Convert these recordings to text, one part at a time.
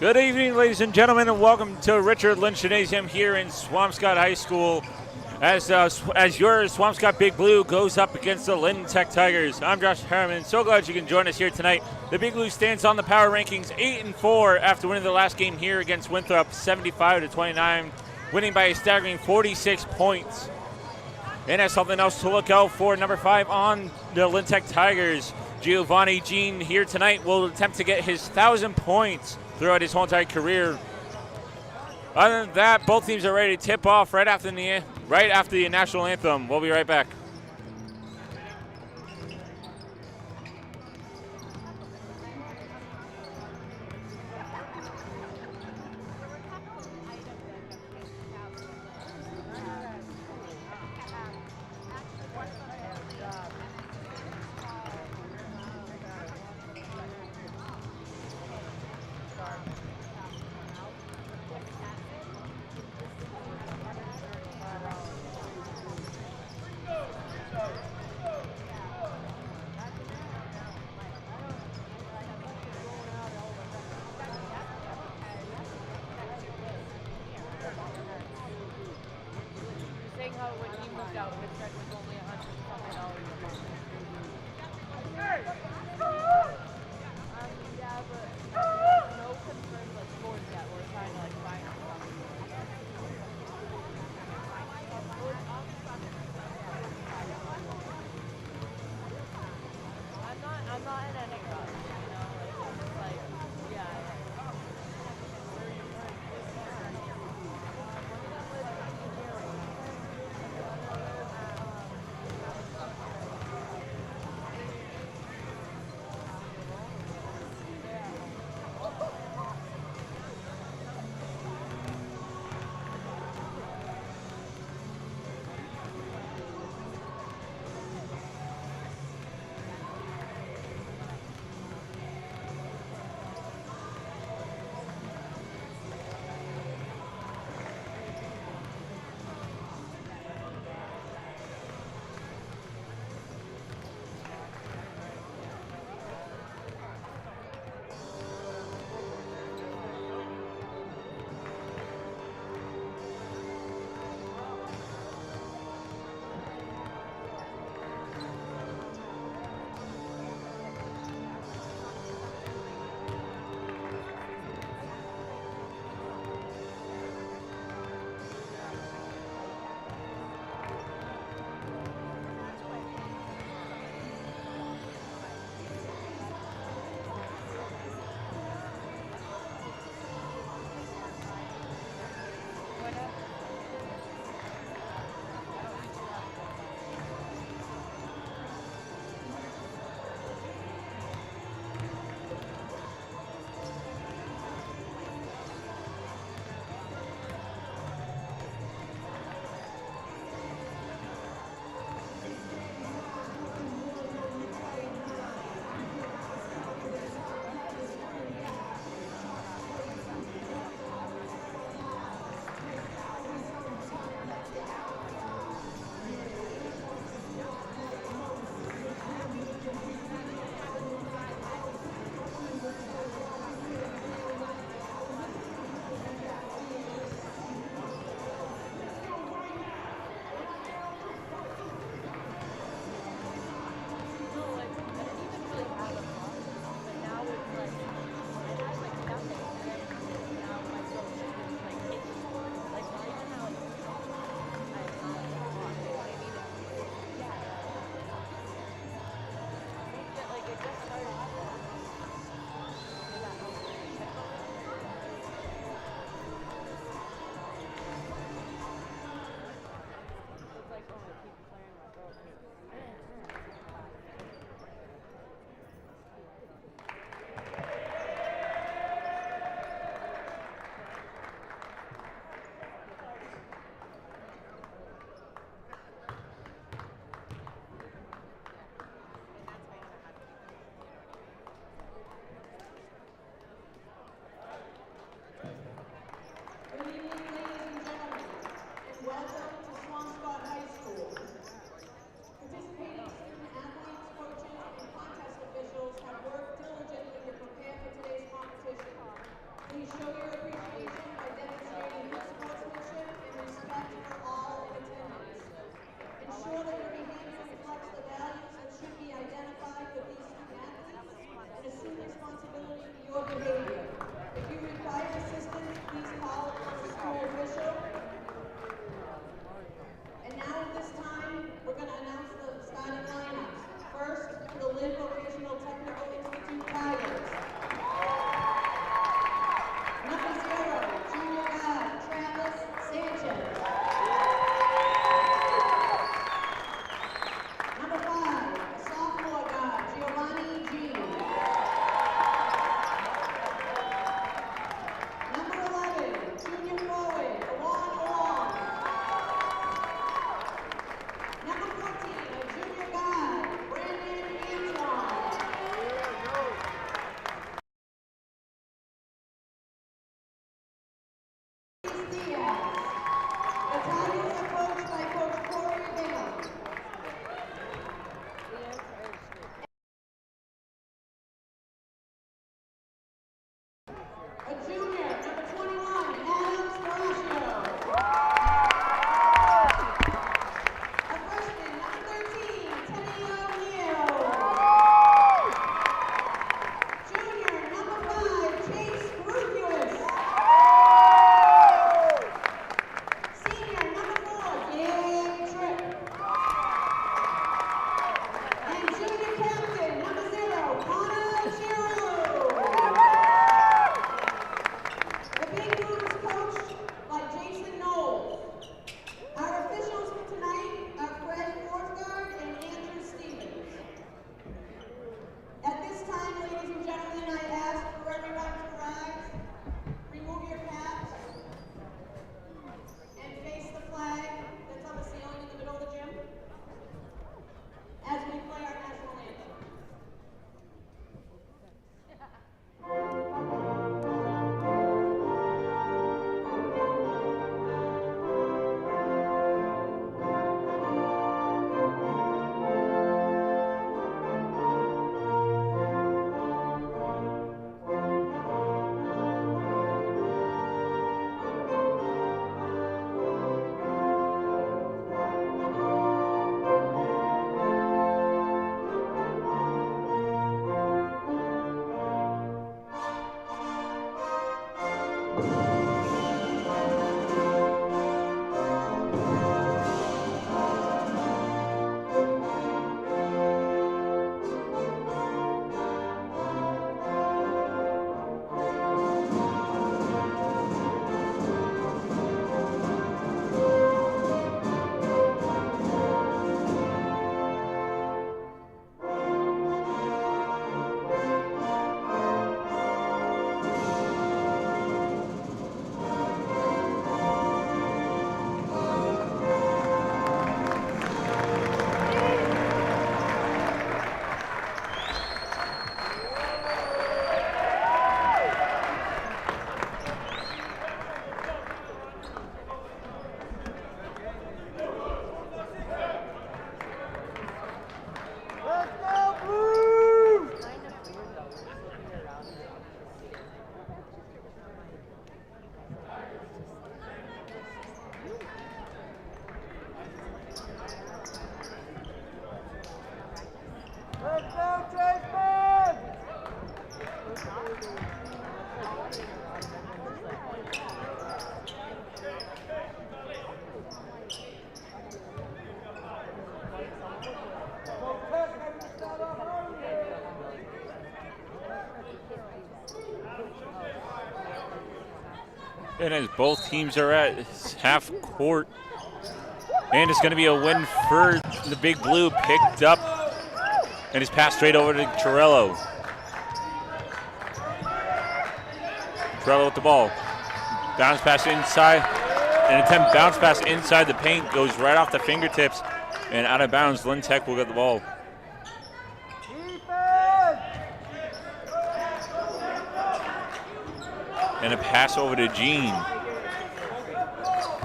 Good evening, ladies and gentlemen, and welcome to Richard Lynn Gymnasium here in Swampscott High School as your Swampscott Big Blue goes up against the Lynn Tech Tigers. I'm Josh Harriman. So glad you can join us here tonight. The Big Blue stands on the power rankings 8-4 after winning the last game here against Winthrop 75-29, winning by a staggering 46 points. And as something else to look out for, number 5 on the Lynn Tech Tigers, Giovanni Jean here tonight will attempt to get his 1,000 points throughout his whole entire career. Other than that, both teams are ready to tip off right after the national anthem. We'll be right back. show your appreciation by demonstrating good sportsmanship and respect for all in attendance. Ensure that your behavior reflects the values that should be identified with these student athletes and assume responsibility for your behavior. If you require assistance, please call upon the school official. And now at this time, we're going to announce the starting lineups. First, the Lynn Vocational Technical Institute Tigers. Number 0, junior guard, Travis Sanchez. Number 5, sophomore guard, Giovanni G. Number 11, junior forward, Alon. Number 14, a junior guard, Brandon Antoine. Diaz. The Tigers are coached by Coach Corey Bingham. A junior, number 21, Adam Sparaccio. A freshman, number 13, Tennille O'Neill. Junior, number 5, Chase Rufus. Senior, number 4, Gabe Tripp. And junior captain, number 0, Connor Giroux. The Big Blue is coached by Jason Knowles. Our officials for tonight are Fred Forsgaard and Andrew Stevens. At this time, ladies and gentlemen, I ask for everyone to rise, remove your caps, and face the flag that's on the ceiling in the middle of the gym as we play our national anthem. And as both teams are at half court, and it's going to be a win for the Big Blue. Picked up and is passed straight over to Torello. Torello with the ball. Bounce pass inside. An attempt bounce pass inside the paint goes right off the fingertips and out of bounds. Lynn Tech will get the ball. And a pass over to Jean.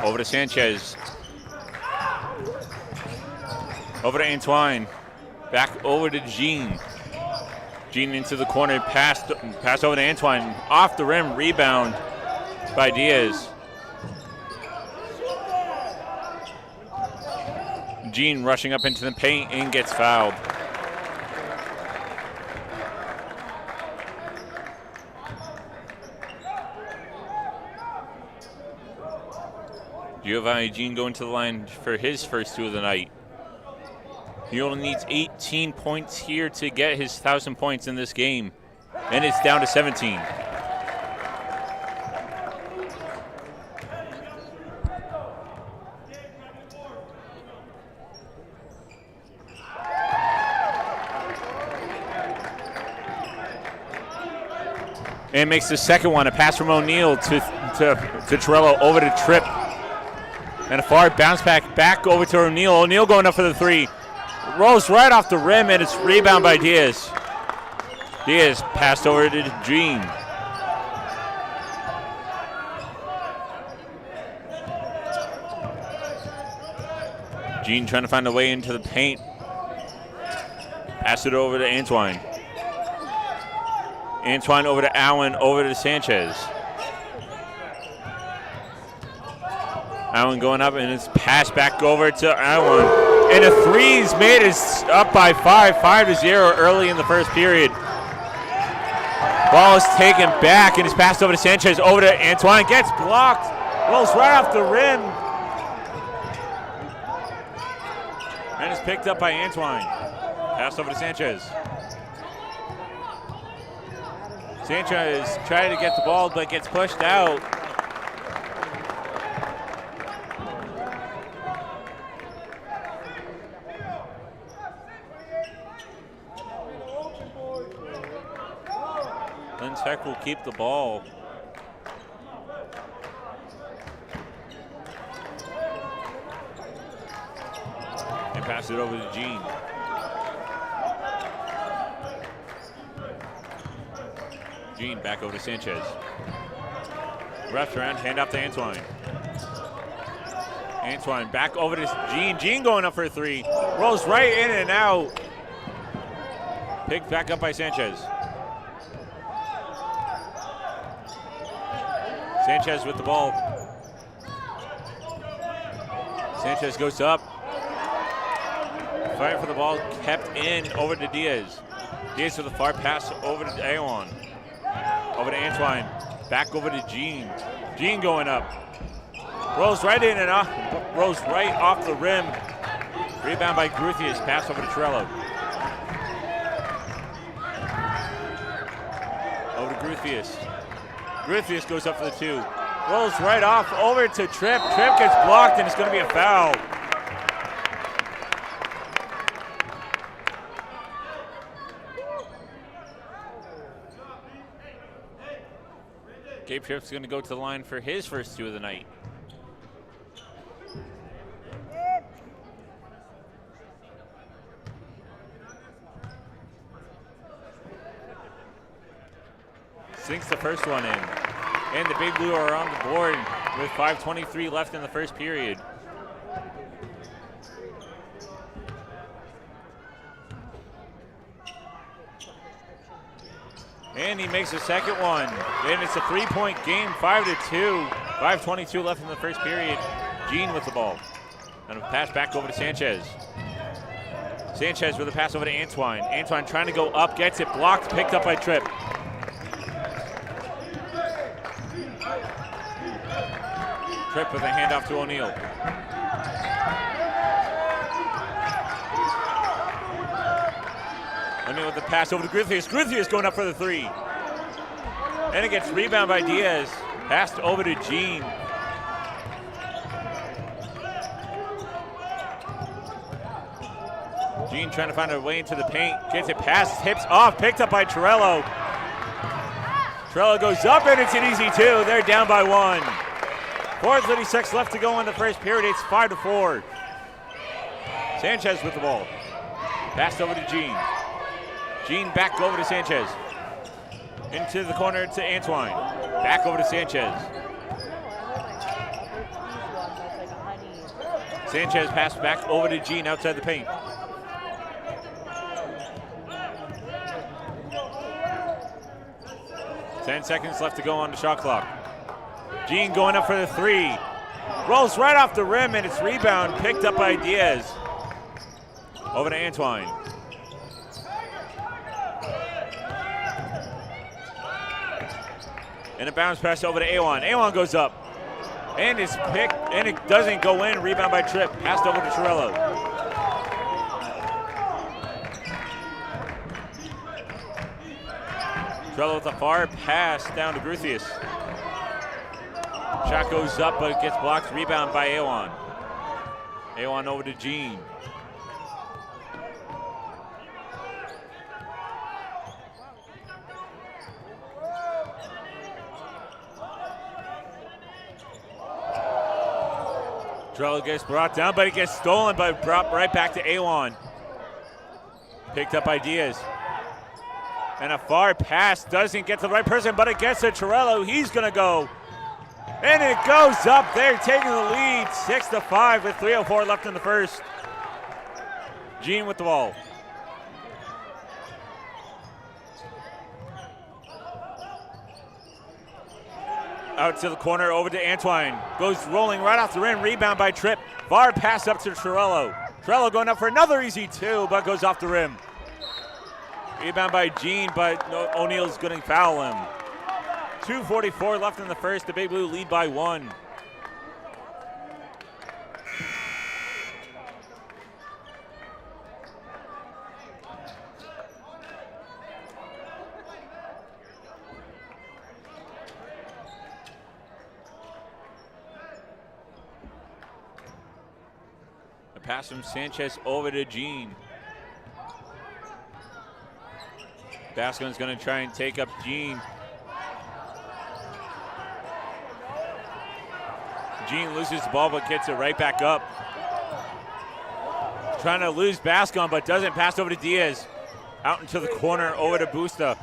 Over to Sanchez. Over to Antoine. Back over to Jean. Jean into the corner. Pass over to Antoine. Off the rim. Rebound. by Diaz. Jean rushing up into the paint and gets fouled. Giovanni Jean going to the line for his first 2 of the night. He only needs 18 points here to get his 1,000 points in this game, and it's down to 17. And makes the second one, a pass from O'Neal to Torello over to Tripp. And a far bounce back over to O'Neal. O'Neal going up for the 3. Rolls right off the rim, and it's rebound by Diaz. Diaz passed over to Jean. Jean trying to find a way into the paint. Pass it over to Antoine. Antoine over to Allen, over to Sanchez. Allen going up, and it's passed back over to Allen. And a 3's made. Is up by 5-0 early in the first period. Ball is taken back, and it's passed over to Sanchez, over to Antoine. Gets blocked. Rolls right off the rim. And it's picked up by Antoine. Passed over to Sanchez. Sanchez trying to get the ball, but gets pushed out. Lynn Tech will keep the ball. And pass it over to Jean. Jean back over to Sanchez. Wraps around, hand off to Antoine. Antoine back over to Jean. Jean going up for a 3. Rolls right in and out. Picked back up by Sanchez. Sanchez with the ball. Sanchez goes up. Fighting for the ball, kept in over to Diaz. Diaz with a far pass over to Aon. Over to Antoine. Back over to Jean. Jean going up. Rolls right in and off. Rolls right off the rim. Rebound by Gruthius. Pass over to Torello. Over to Gruthius. Gruthius goes up for the 2. Rolls right off over to Tripp. Tripp gets blocked, and it's going to be a foul. Gabe Tripp's going to go to the line for his first 2 of the night. Sinks the first one in. And the Big Blue are on the board with 5:23 left in the first period. And he makes the second one. And it's a 3-point game, 5-2. 5:22 left in the first period. Jean with the ball. And a pass back over to Sanchez. Sanchez with a pass over to Antoine. Antoine trying to go up, gets it blocked, picked up by Tripp. Tripp with a handoff to O'Neal. O'Neal with the pass over to Gruthius. Gruthius going up for the 3. And it gets rebounded by Diaz. Passed over to Jean. Jean trying to find a way into the paint. Gets it past, hips off, picked up by Torello. Torello goes up, and it's an easy 2. They're down by 1. 4:36 left to go in the first period. It's 5-4. Sanchez with the ball. Passed over to Jean. Jean back over to Sanchez. Into the corner to Antoine. Back over to Sanchez. Sanchez passed back over to Jean outside the paint. Ten seconds left to go on the shot clock. Jean going up for the three. Rolls right off the rim, and it's rebound picked up by Diaz. Over to Antoine. And a bounce pass over to Awan. Awan goes up. And it's picked, and it doesn't go in. Rebound by Tripp. Passed over to Torello. Torello with a far pass down to Gruthius. Shot goes up, but it gets blocked. Rebound by Awan. Awan over to Jean. Torello gets brought down, but it gets stolen, but brought right back to Awan. Picked up by Diaz. And a far pass doesn't get to the right person, but it gets to Torello. He's going to go. And it goes up there, taking the lead, 6-5 with 3:04 left in the first. Jean with the ball. Out to the corner, over to Antoine. Goes rolling right off the rim, rebound by Tripp. Far pass up to Torello. Torello going up for another easy two, but goes off the rim. Rebound by Jean, but O'Neal's going to foul him. 2:44 left in the first. The Big Blue lead by 1. A pass from Sanchez over to Jean. Bascon's going to try and take up Jean. Jean loses the ball, but gets it right back up. Trying to lose Bascon, but doesn't. Pass over to Diaz. Out into the corner, over to Busta.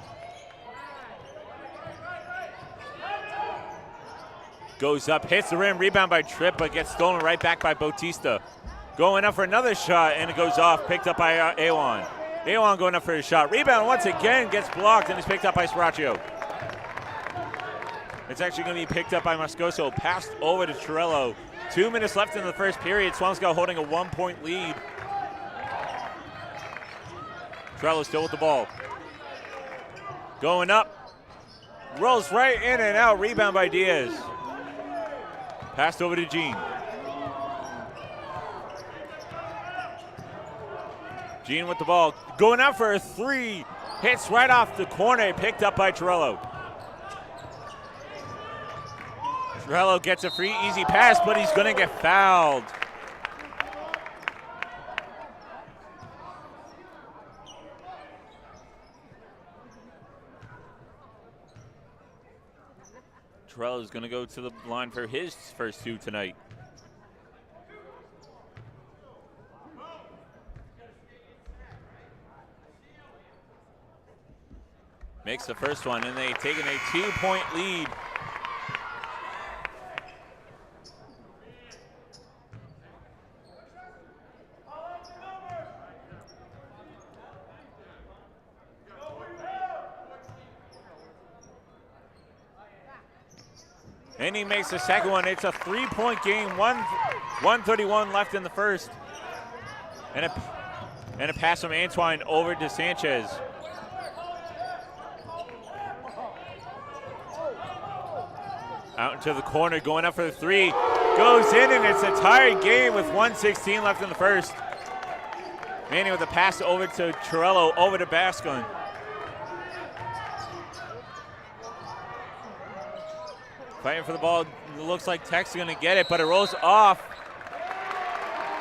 Goes up, hits the rim, rebound by Tripp, but gets stolen right back by Bautista. Going up for another shot, and it goes off, picked up by Awan. Awan going up for his shot. Rebound once again, gets blocked, and is picked up by Sraccio. It's actually going to be picked up by Moscoso. Passed over to Torello. 2 minutes left in the first period. Swampscott holding a 1-point lead. Torello still with the ball. Going up. Rolls right in and out. Rebound by Diaz. Passed over to Jean. Jean with the ball. Going out for a three. Hits right off the corner. Picked up by Torello. Torello gets a free, easy pass, but he's going to get fouled. Torello is going to go to the line for his first two tonight. Makes the first one, and they've taken a 2-point lead. And he makes the second one. It's a 3-point game, 1:31 left in the first. And a pass from Antoine over to Sanchez. Out into the corner, going up for the three. Goes in, and it's a tied game with 1:16 left in the first. Manning with a pass over to Torello, over to Bascon. Fighting for the ball. It looks like Tech's going to get it, but it rolls off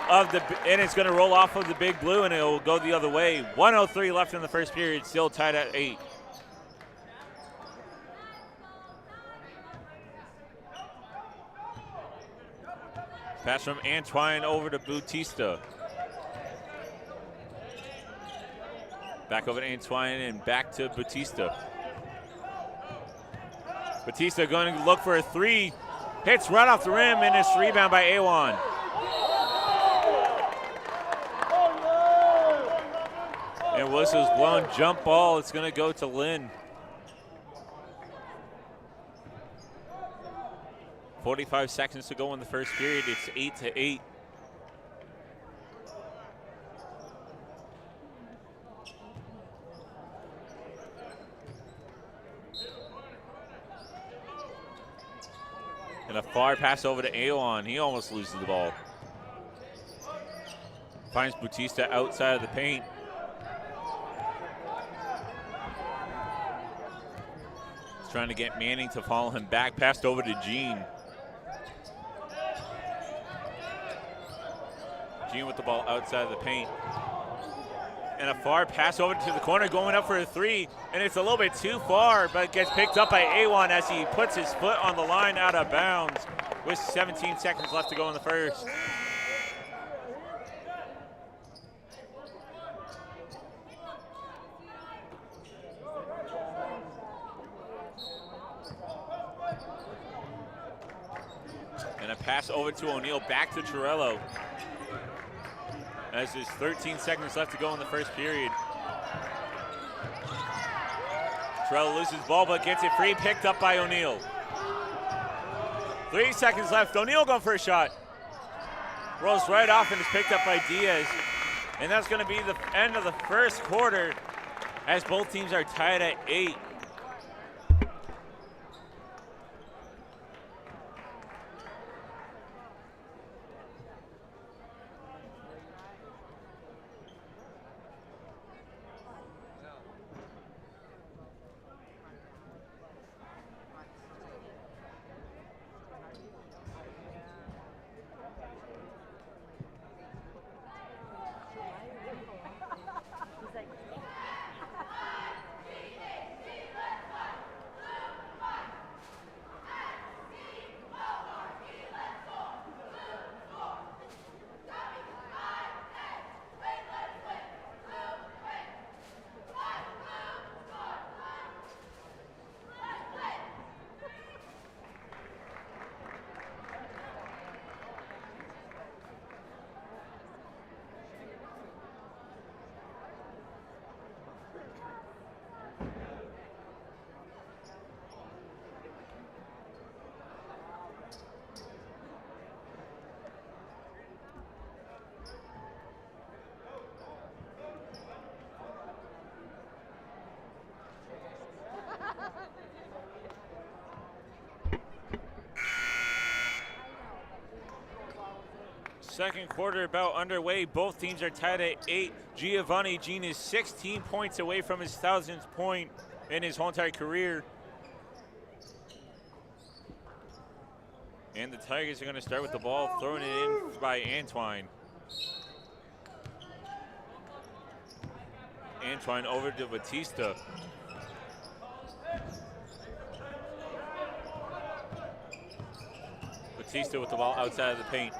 of and it's going to roll off of the Big Blue, and it will go the other way. 1:03 left in the first period, still tied at 8. Pass from Antoine over to Bautista. Back over to Antoine and back to Bautista. Bautista going to look for a three. Hits right off the rim, and it's rebound by Awan. And whistle's blown, jump ball. It's going to go to Lynn. 45 seconds to go in the first period. It's 8-8. And a far pass over to Awan. He almost loses the ball. Finds Bautista outside of the paint. He's trying to get Manning to follow him back. Passed over to Jean. Jean with the ball outside of the paint. And a far pass over to the corner, going up for a three. And it's a little bit too far, but gets picked up by Awan as he puts his foot on the line out of bounds with 17 seconds left to go in the first. And a pass over to O'Neal, back to Torello. As there's 13 seconds left to go in the first period. Torello loses ball but gets it free, picked up by O'Neal. 3 seconds left, O'Neal going for a shot. Rolls right off and is picked up by Diaz. And that's gonna be the end of the first quarter as both teams are tied at 8. Second quarter about underway. Both teams are tied at 8. Giovanni Jean is 16 points away from his 1,000th point in his whole entire career. And the Tigers are going to start with the ball, throwing it in by Antoine. Antoine over to Batista. Batista with the ball outside of the paint.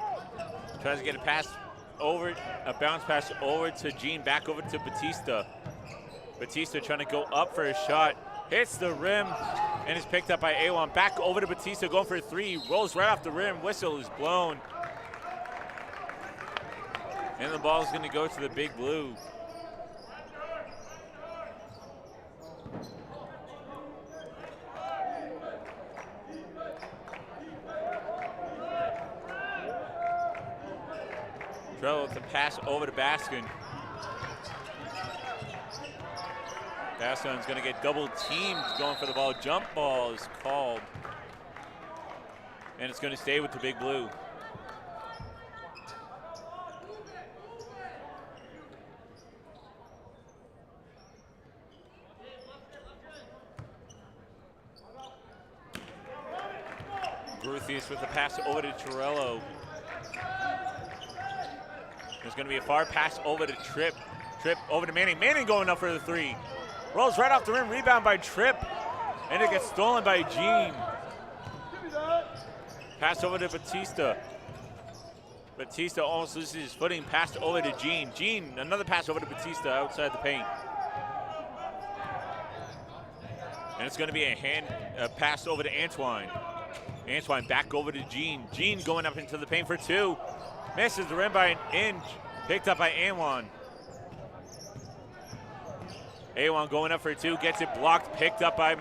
Tries to get a pass over, a bounce pass over to Jean, back over to Batista. Batista trying to go up for a shot, hits the rim, and is picked up by Awan. Back over to Batista, going for a three, rolls right off the rim, whistle is blown. And the ball is going to go to the Big Blue. Trello to pass over to Baskin. Baskin's going to get double teamed going for the ball. Jump ball is called. And it's going to stay with the Big Blue. Gruthius with the pass over to Torello. There's going to be a far pass over to Tripp. Tripp over to Manning. Manning going up for the three. Rolls right off the rim, rebound by Tripp. And it gets stolen by Jean. Pass over to Batista. Batista almost loses his footing. Pass over to Jean. Jean, another pass over to Batista outside the paint. And it's going to be a pass over to Antoine. Antoine back over to Jean. Jean going up into the paint for two. Misses the rim by an inch. Picked up by Awan. Awan going up for two. Gets it blocked. Picked up by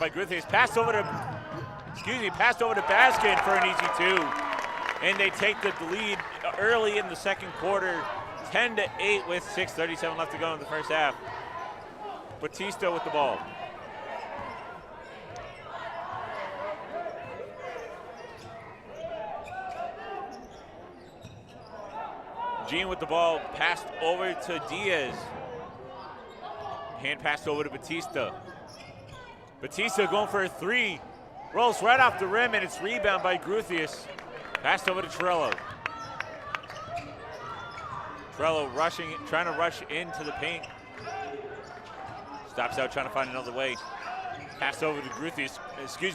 Gruthius. Pass over to Passed over to Baskin for an easy 2. And they take the lead early in the second quarter, 10-8 with 6:37 left to go in the first half. Batista with the ball. Jean with the ball, passed over to Diaz. Hand passed over to Batista. Batista going for a 3. Rolls right off the rim, and it's rebound by Gruthius. Passed over to Torello. Torello rushing, trying to rush into the paint. Stops out, trying to find another way. Passed over to Gruthius,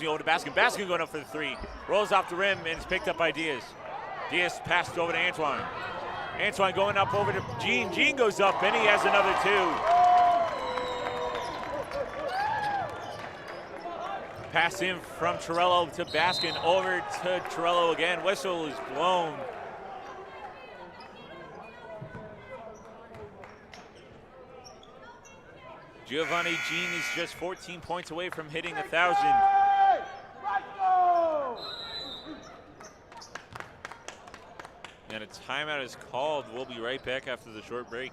over to Baskin. Baskin going up for the 3. Rolls off the rim, and it's picked up by Diaz. Diaz passed over to Antoine. Antoine going up over to Jean. Jean goes up, and he has another 2. Pass in from Torello to Baskin, over to Torello again. Whistle is blown. Giovanni Jean is just 14 points away from hitting 1,000. And a timeout is called. We'll be right back after the short break.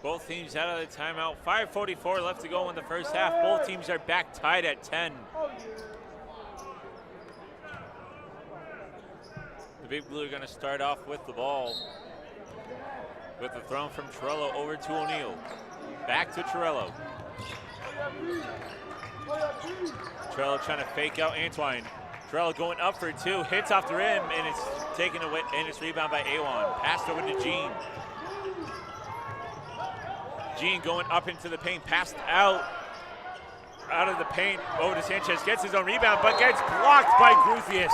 Both teams out of the timeout. 5:44 left to go in the first half. Both teams are back tied at 10. The Big Blue are going to start off with the ball. With the throw from Torello over to O'Neal. Back to Torello. Torello trying to fake out Antoine. Torello going up for 2. Hits off the rim, and it's taken away, and it's rebound by Awan. Passed over to Jean. Jean going up into the paint, passed out of the paint over to Sanchez. Gets his own rebound, but gets blocked by Gruthius.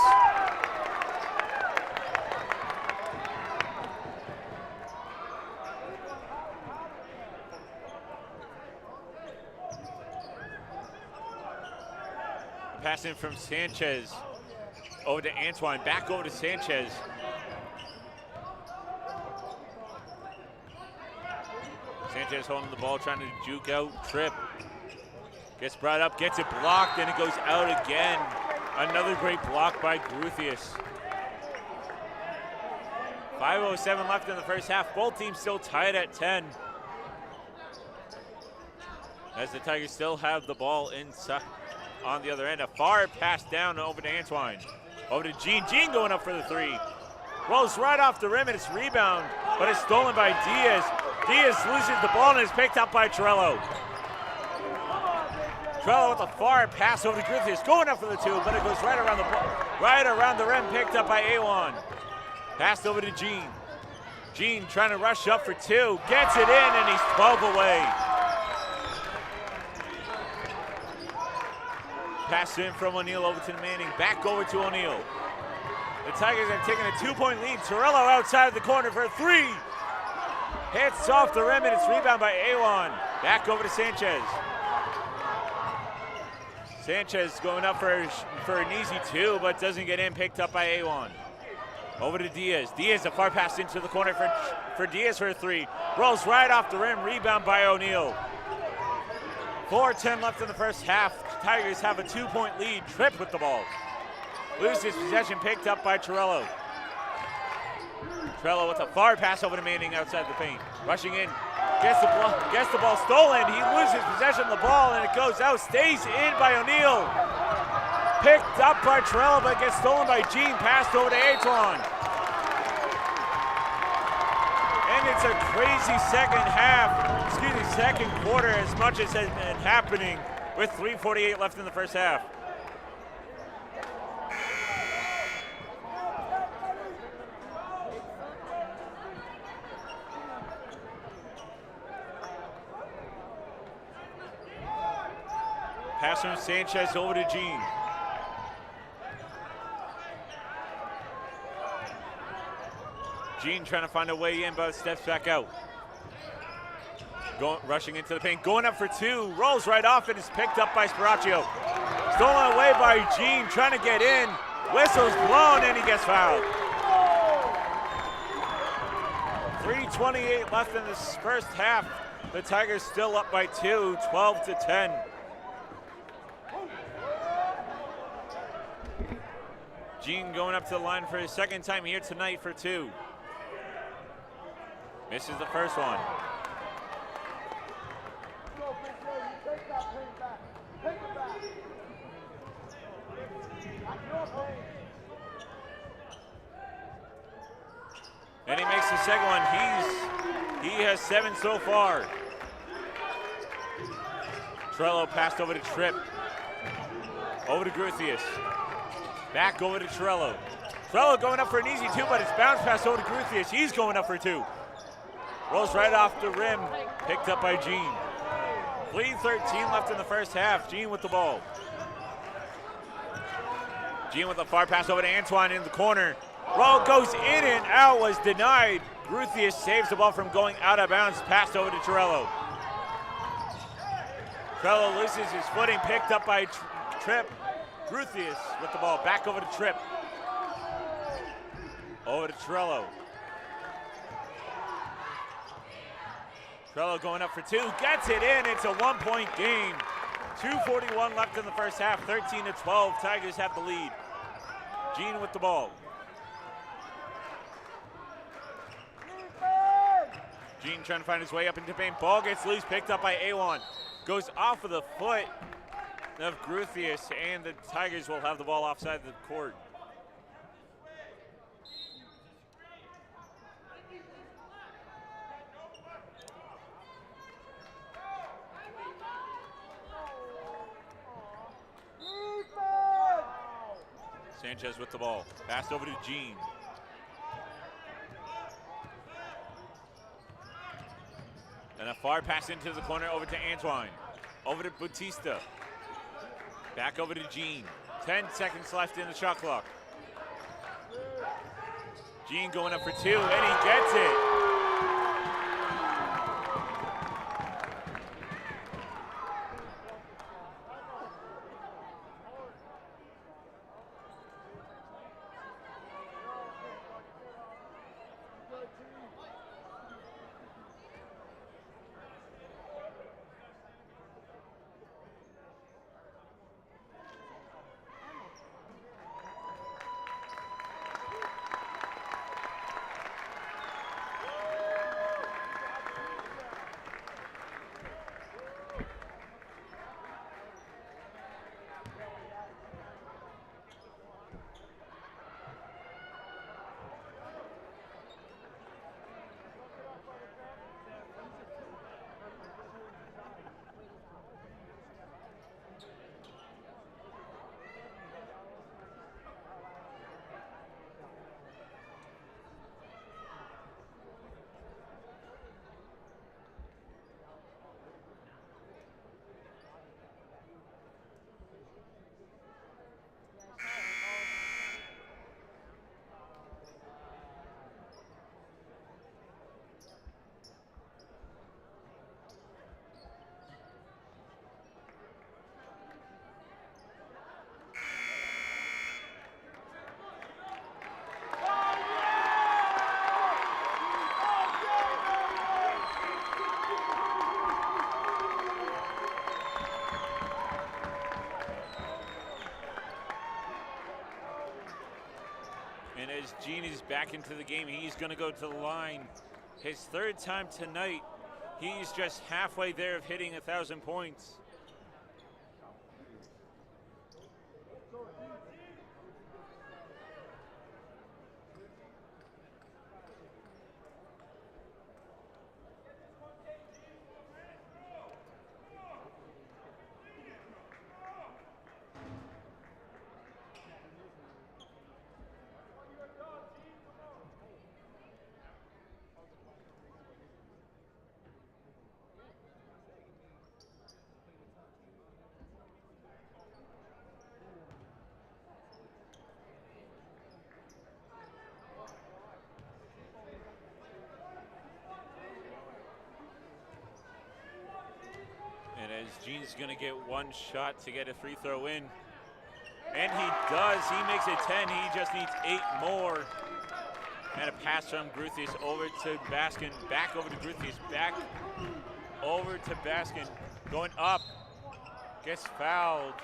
Pass in from Sanchez over to Antoine, back over to Sanchez. Sanchez holding the ball, trying to juke out, trip. Gets brought up, gets it blocked, and it goes out again. Another great block by Gruthius. 5:07 left in the first half. Both teams still tied at 10. As the Tigers still have the ball inside on the other end. A far pass down over to Antoine. Over to Jean. Jean going up for the 3. Rolls right off the rim, and it's rebound, but it's stolen by Diaz. Diaz loses the ball, and is picked up by Torello. Torello with a far pass over to Gruthius, going up for the 2, but it goes right around the rim, picked up by Awan. Passed over to Jean. Jean trying to rush up for 2, gets it in, and he's 12 away. Pass in from O'Neal over to Manning, back over to O'Neal. The Tigers have taken a 2-point lead. Torello outside of the corner for a 3. Hits off the rim, and it's rebound by Awan. Back over to Sanchez. Sanchez going up for an easy 2, but doesn't get in, picked up by Awan. Over to Diaz. Diaz, a far pass into the corner for Diaz for a 3. Rolls right off the rim, rebound by O'Neal. 4:10 left in the first half. Tigers have a 2-point lead. Tripp with the ball. Loses possession, picked up by Torello. Torello with a far pass over to Manning outside the paint. Rushing in, Gets the ball stolen. He loses possession of the ball and it goes out. Stays in by O'Neill. Picked up by Trell, but gets stolen by Jean. Passed over to Antoine. And it's a crazy second quarter, as much as has been happening with 3:48 left in the first half. Pass from Sanchez over to Jean. Jean trying to find a way in, but steps back out. Rushing into the paint, going up for two, rolls right off and is picked up by Sparaccio. Stolen away by Jean, trying to get in. Whistle's blown and he gets fouled. 3:28 left in this first half. The Tigers still up by two, 12-10. Jean going up to the line for his second time here tonight for two. Misses the first one. And he makes the second one. He has 7 so far. Trello passed over to Tripp. Over to Gruthius. Back over to Trello. Trello going up for an easy two, but it's bounce pass over to Gruthius. He's going up for two. Rolls right off the rim. Picked up by Jean. 3:13 left in the first half. Jean with the ball. Jean with a far pass over to Antoine in the corner. Roll goes in and out, was denied. Gruthius saves the ball from going out of bounds. Passed over to Torello. Torello loses his footing, picked up by Tripp. Gruthius with the ball, back over to Tripp. Over to Torello. Torello going up for two, gets it in. It's a 1-point game. 2:41 left in the first half, 13-12. Tigers have the lead. Jean with the ball. Jean trying to find his way up into paint. Ball gets loose, picked up by Awan. Goes off of the foot of Gruthius, and the Tigers will have the ball offside the court. Sanchez with the ball. Passed over to Jean. And a far pass into the corner over to Antoine. Over to Bautista. Back over to Jean. 10 seconds left in the shot clock. Jean going up for two, and he gets it. And as Jean is back into the game, he's going to go to the line. His third time tonight He's just halfway there of hitting 1,000 points. And as Gene's gonna get one shot to get a free throw in. And he does, he makes it 10, he just needs 8 more. And a pass from Gruthius over to Baskin, back over to Gruthius, back over to Baskin, going up, gets fouled.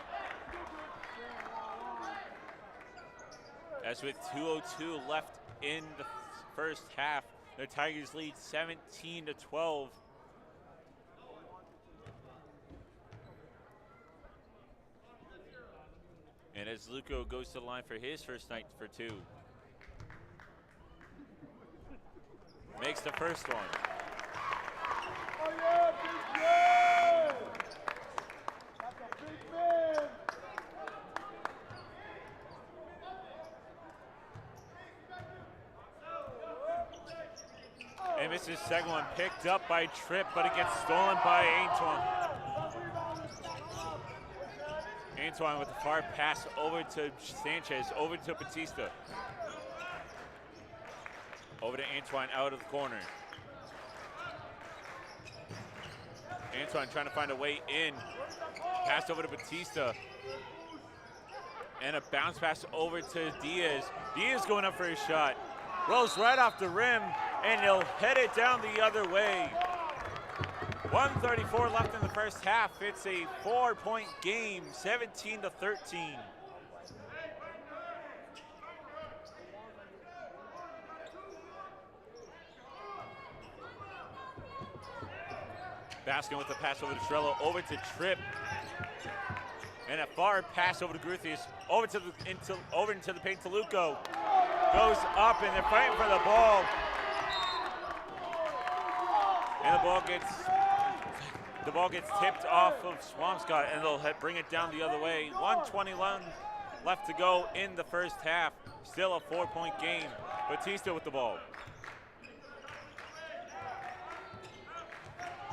As with 2:02 left in the first half, the Tigers lead 17-12. And as Luco goes to the line for his first night for 2. Makes the first one. Oh yeah, big man! That's a big man! And misses second one, picked up by Tripp, but it gets stolen by Antoine. Antoine with the far pass over to Sanchez, over to Batista. Over to Antoine out of the corner. Antoine trying to find a way in. Pass over to Batista. And a bounce pass over to Diaz. Diaz going up for his shot. Rolls right off the rim, and he'll head it down the other way. 1:34 left in the first half. It's a 4-point game, 17-13. Baskin with the pass over to Trello, over to Tripp. And a far pass over to Gruthius, over into the paint to Luco. Goes up, and they're fighting for the ball. And the ball gets tipped off of Swampscott, and they'll bring it down the other way. 1:21 left to go in the first half. Still a 4-point game. Batista with the ball.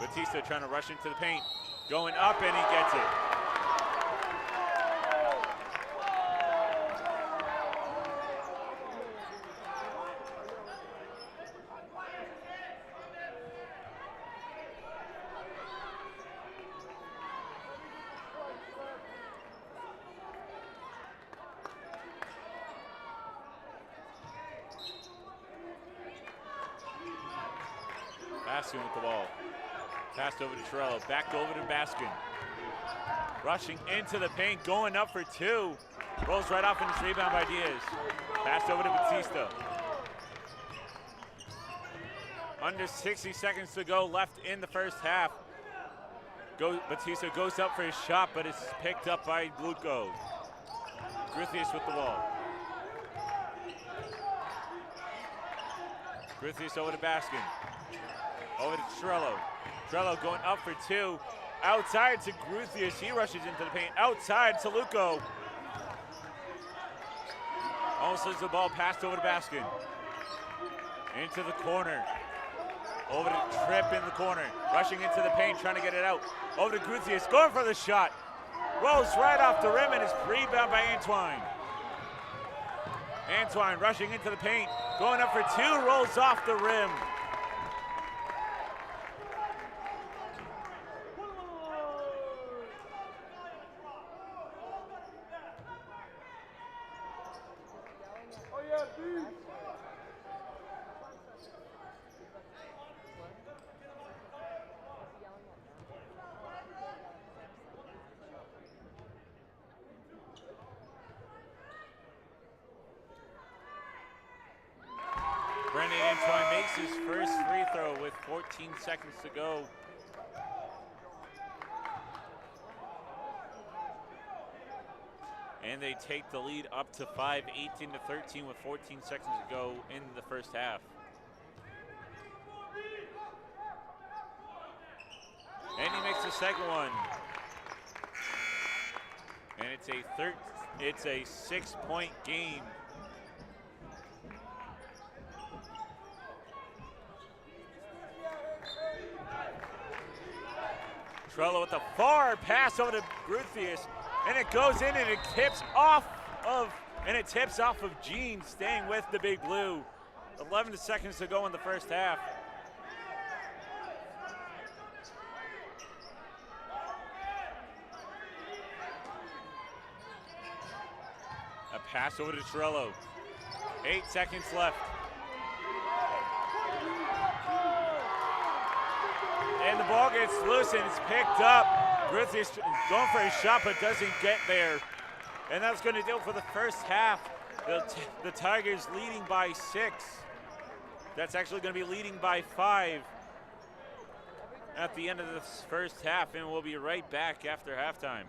Batista trying to rush into the paint. Going up, and he gets it. Baskin with the ball. Passed over to Trello, back over to Baskin. Rushing into the paint, going up for 2. Rolls right off, and it's rebound by Diaz. Passed over to Batista. Under 60 seconds to go left in the first half. Batista goes up for his shot, but it's picked up by Luco. Gruthius with the ball. Gruthius over to Baskin. Over to Trello. Trello going up for 2. Outside to Gruthius. He rushes into the paint. Outside to Luco. Almost loses the ball. Passed over to Baskin. Into the corner. Over to Tripp in the corner. Rushing into the paint, trying to get it out. Over to Gruthius. Going for the shot. Rolls right off the rim, and it's rebound by Antoine. Antoine rushing into the paint. Going up for 2. Rolls off the rim. Antoine makes his first free throw with 14 seconds to go. And they take the lead up to 5, 18-13 with 14 seconds to go in the first half. And he makes the second one. And it's a 6-point game. Trello with the far pass over to Gruthius, and it goes in and it tips off of Gene, staying with the Big Blue. 11 seconds to go in the first half. A pass over to Trello. 8 seconds left. And the ball gets loose and it's picked up. Gruthius going for a shot but doesn't get there. And that's going to do it for the first half. The Tigers leading by 6. That's actually going to be leading by 5 at the end of this first half, and we'll be right back after halftime.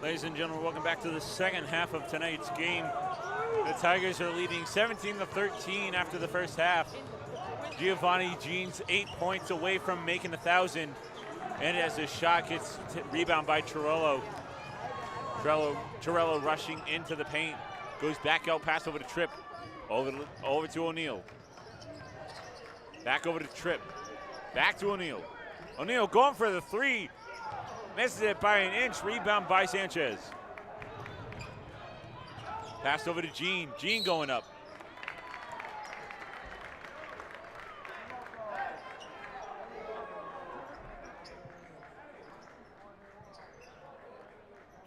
Ladies and gentlemen, welcome back to the second half of tonight's game. The Tigers are leading 17-13 after the first half. Giovanni Jean's 8 points away from making 1,000. And as a shot gets rebound by Torello. Torello rushing into the paint. Goes back out, pass over to Tripp. Over to O'Neal. Back over to Tripp. Back to O'Neal. O'Neal going for the three. Misses it by an inch. Rebound by Sanchez. Passed over to Jean. Jean going up.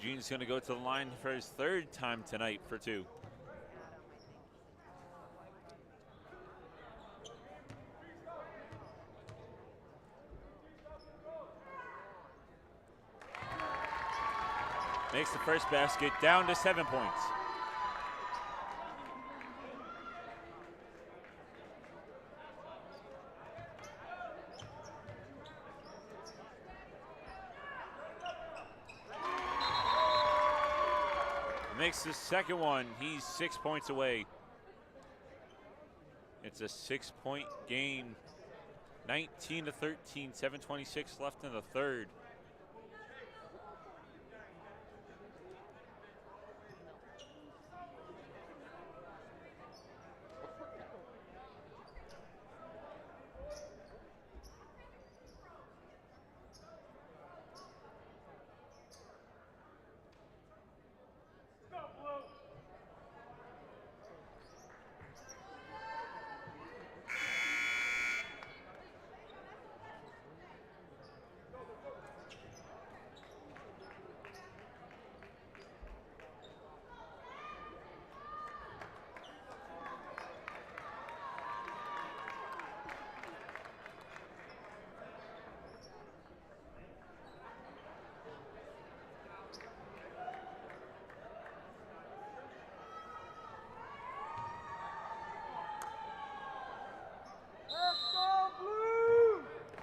Jean's going to go to the line for his third time tonight for 2. Makes the first basket, down to 7 points. Makes the second one. He's 6 points away. It's a 6-point game. 19-13, 7:26 left in the third.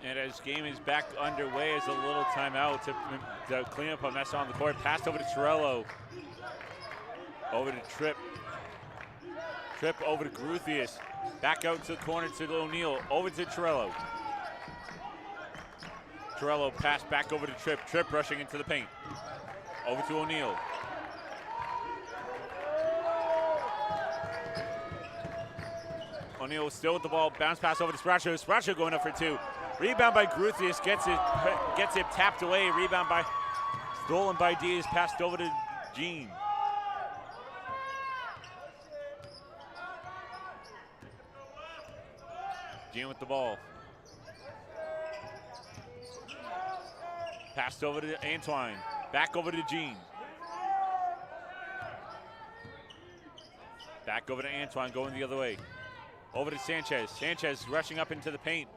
And as game is back underway, as a little timeout to clean up a mess on the court. Passed over to Torello. Over to Tripp. Tripp over to Gruthius. Back out to the corner to O'Neal. Over to Torello. Torello pass back over to Tripp. Tripp rushing into the paint. Over to O'Neal. O'Neal still with the ball. Bounce pass over to Spracho. Spracho going up for 2. Rebound by Gruthius, gets it tapped away. Rebound stolen by Diaz, passed over to Jean. Jean with the ball. Passed over to Antoine. Back over to Jean. Back over to Antoine, going the other way. Over to Sanchez. Sanchez rushing up into the paint.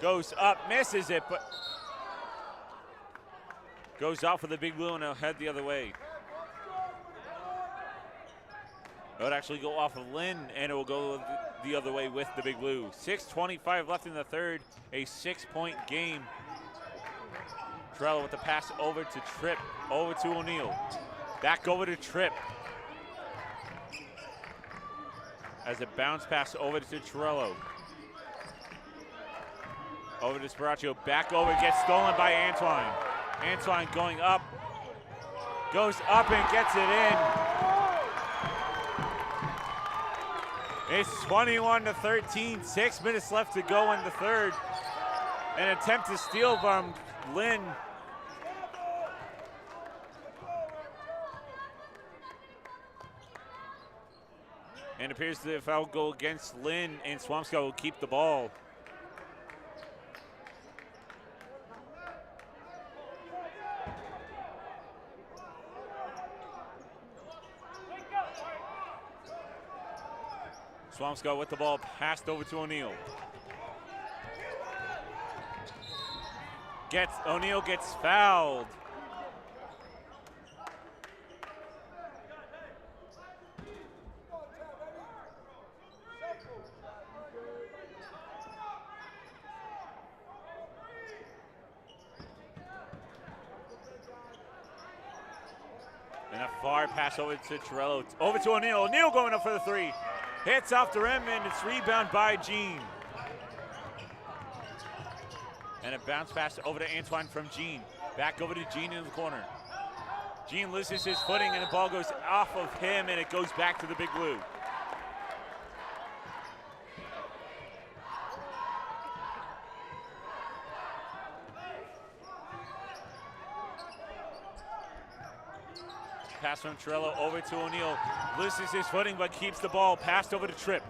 Goes up, misses it, but goes out for the Big Blue and he'll head the other way. It would actually go off of Lynn and it will go the other way with the Big Blue. 6:25 left in the third, a 6-point game. Torello with the pass over to Tripp, over to O'Neal. Back over to Tripp. As a bounce pass over to Torello. Over to Sparaccio, back over, gets stolen by Antoine. Antoine going up, goes up and gets it in. It's 21-13, 6 minutes left to go in the third. An attempt to steal from Lynn. And it appears that if I'll go against Lynn and Swampscott will keep the ball. Swampscott with the ball, passed over to O'Neal. O'Neal gets fouled. And a far pass over to Torello. Over to O'Neal. O'Neal going up for the three. Hits off the rim, and it's rebound by Jean. And a bounce pass over to Antoine from Jean. Back over to Jean in the corner. Jean loses his footing, and the ball goes off of him, and it goes back to the Big Blue. Pass from Torello over to O'Neal. Loses his footing, but keeps the ball. Passed over to Tripp.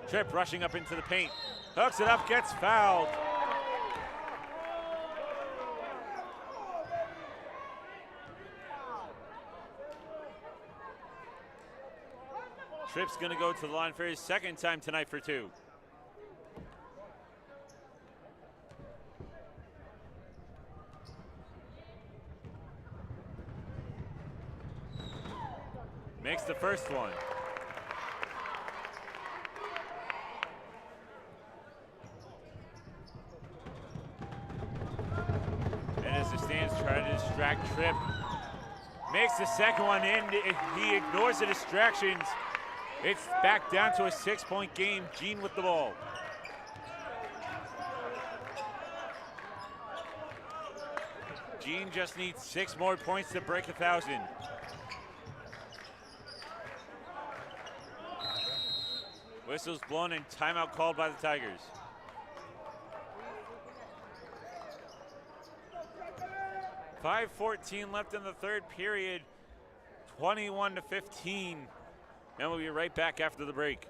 Tripp rushing up into the paint. Hooks it up, gets fouled. Tripp's going to go to the line for his second time tonight for two. Makes the first one. And as the stands try to distract Tripp, makes the second one in. He ignores the distractions. It's back down to a 6-point game. Jean with the ball. Jean just needs 6 more points to break 1,000. Whistle's blown and timeout called by the Tigers. .5:14 left in the third period, 21-15. And we'll be right back after the break.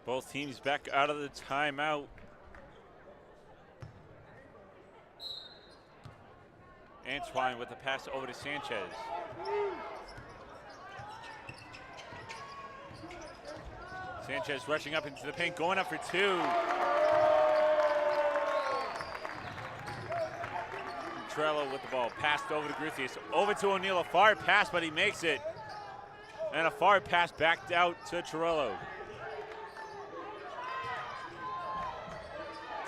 Both teams back out of the timeout. Antoine with the pass over to Sanchez. Sanchez rushing up into the paint, going up for two. Torello with the ball, passed over to Gruthius, over to O'Neal, a far pass, but he makes it. And a far pass backed out to Torello.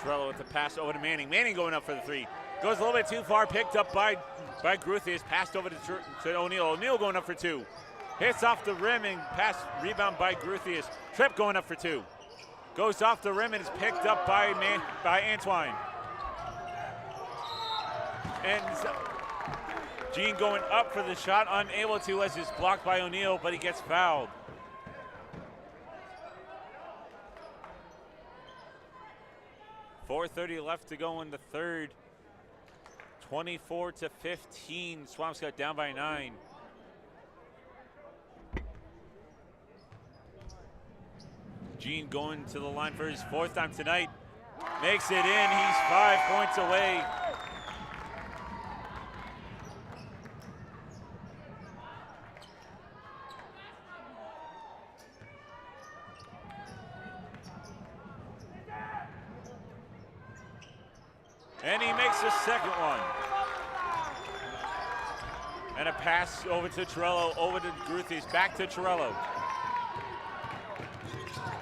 Torello with the pass over to Manning. Manning going up for the three. Goes a little bit too far, picked up by Gruthius, passed over to O'Neal. O'Neal going up for two. Hits off the rim and pass rebound by Gruthius. Tripp going up for two. Goes off the rim and is picked up by Antoine. And Jean going up for the shot, unable to as it's blocked by O'Neal, but he gets fouled. .4:30 left to go in the third. 24-15. Swampscott down by 9. Jean going to the line for his fourth time tonight. Makes it in. He's 5 points away. And he makes the second one. And a pass over to Torello, over to Gruthius, back to Torello.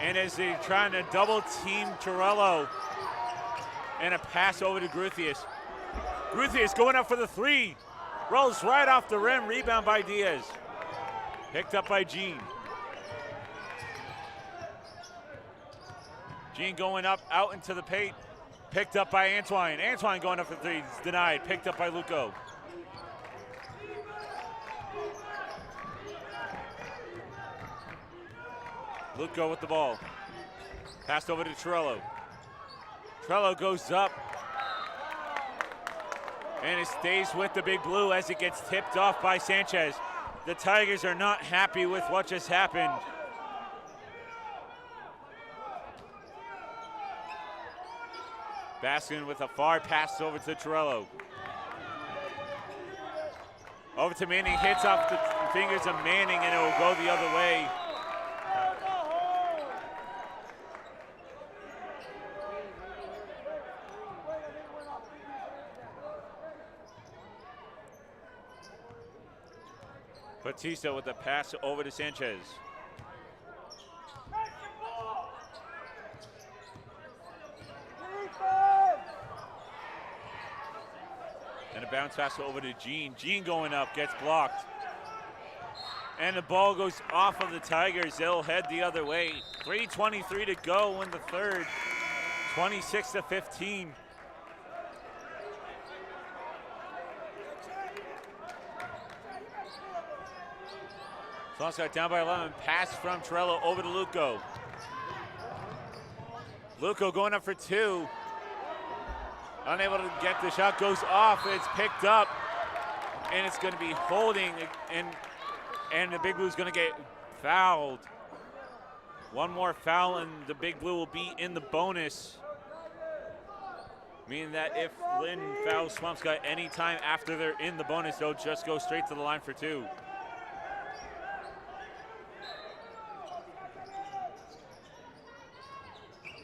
And as they're trying to double team Torello, and a pass over to Gruthius. Gruthius going up for the three. Rolls right off the rim, rebound by Diaz. Picked up by Jean. Gene going up, out into the paint. Picked up by Antoine. Antoine going up for three. It's denied. Picked up by Luco. Luco with the ball. Passed over to Torello. Torello goes up. And it stays with the Big Blue as it gets tipped off by Sanchez. The Tigers are not happy with what just happened. Baskin with a far pass over to Torello. Over to Manning, hits off the fingers of Manning, and it will go the other way. Batista with the pass over to Sanchez. And a bounce pass over to Gene. Gene going up, gets blocked. And the ball goes off of the Tigers. They'll head the other way. 3:23 to go in the third. 26-15. Swampscott down by 11. Pass from Torello over to Luco. Luco going up for two. Unable to get the shot, goes off. It's picked up, and it's going to be holding, and the Big Blue's going to get fouled. One more foul, and the Big Blue will be in the bonus. Meaning that if Lynn fouls Swampscott anytime after they're in the bonus, they'll just go straight to the line for two.